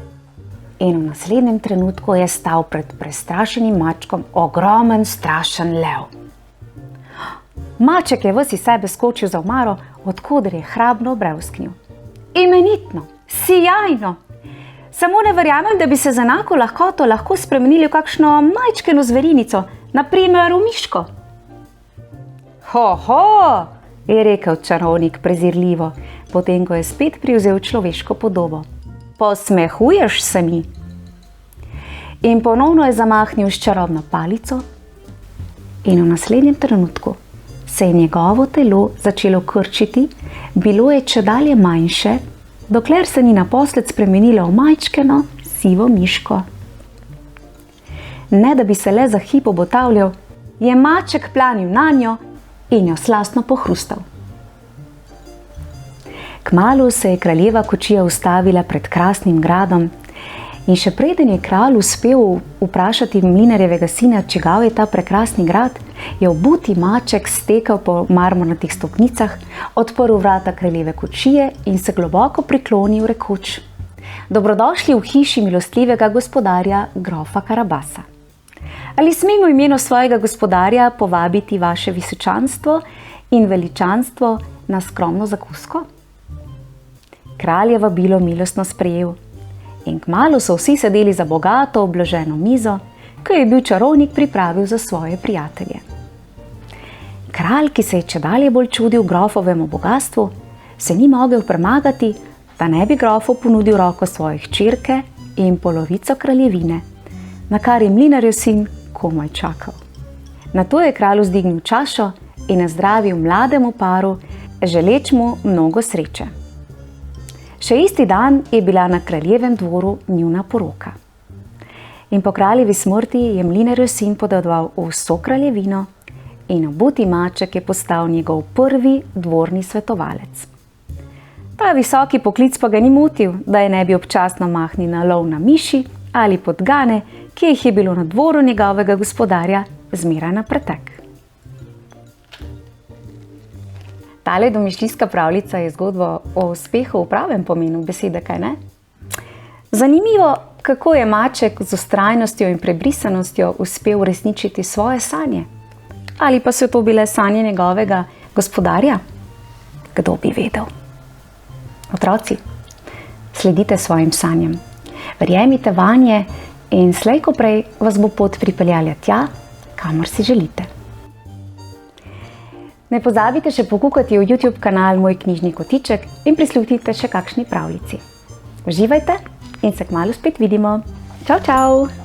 in v naslednjem trenutku je stal pred prestrašenim mačkom ogromen, strašen lev. Maček je ves iz sebe skočil za omaro, od koder je hrabno brevsknil: imenitno, sijajno! Samo ne verjamem, da bi se z enako lahkoto lahko spremenili v kakšno majčkeno zverinico, na primer v miško. Ho, ho, je rekel čarovnik prezirljivo, potem ko je spet privzel človeško podobo. Posmehuješ se mi? In ponovno je zamahnil s čarobno palico in v naslednjem trenutku se je njegovo telo začelo krčiti, bilo je čedalje manjše, dokler se ni naposled spremenilo v majčkeno sivo miško. Ne da bi se le za hip obotavljal, je maček planil nanjo in jo slastno pohrustal. Kmalu se je kraljeva kočija ustavila pred krasnim gradom in še preden je kralj uspel vprašati mlinarjevega sina, čigav je ta prekrasni grad, je obuti maček stekel po marmornatih stopnicah, odprl vrata kraljeve kočije in se globoko priklonil, rekoč: dobrodošli v hiši milostljivega gospodarja grofa Karabasa. Ali smem v imenu svojega gospodarja povabiti vaše visočanstvo in veličanstvo na skromno zakusko? Kralj je vabilo milostno sprejel in kmalu so vsi sedeli za bogato obloženo mizo, ki jo je bil čarovnik pripravil za svoje prijatelje. Kralj, ki se je čedalje bolj čudil grofovemu bogastvu, se ni mogel premagati, da ne bi grofu ponudil roko svoje hčerke in polovico kraljevine, na kar je mlinarjev sin komaj čakal. Nato je kralj vzdignil čašo in nazdravil mlademu paru, želeč mu mnogo sreče. Še isti dan je bila na kraljevem dvoru njuna poroka. In po kraljevi smrti je mlinarjev sin podedoval vso kraljevino in obuti maček je postal njegov prvi dvorni svetovalec. Ta visoki poklic pa ga ni motil, da je ne bi občasno mahnil na lov na miši ali podgane, ki jih je bilo na dvoru njegovega gospodarja zmeraj na pretek. Tale domišljijska pravljica je zgodba o uspehu v pravem pomenu besede, kaj ne? Zanimivo, kako je maček z vztrajnostjo in prebrisanostjo uspel uresničiti svoje sanje. Ali pa so to bile sanje njegovega gospodarja? Kdo bi vedel? Otroci, sledite svojim sanjam, verjemite vanje in slej ko prej vas bo pot pripeljala tja, kamor si želite. Ne pozabite še pokukati v YouTube kanal Moj knjižni kotiček in prisluhnite še kakšni pravljici. Uživajte in se kmalu spet vidimo. Čau, čau!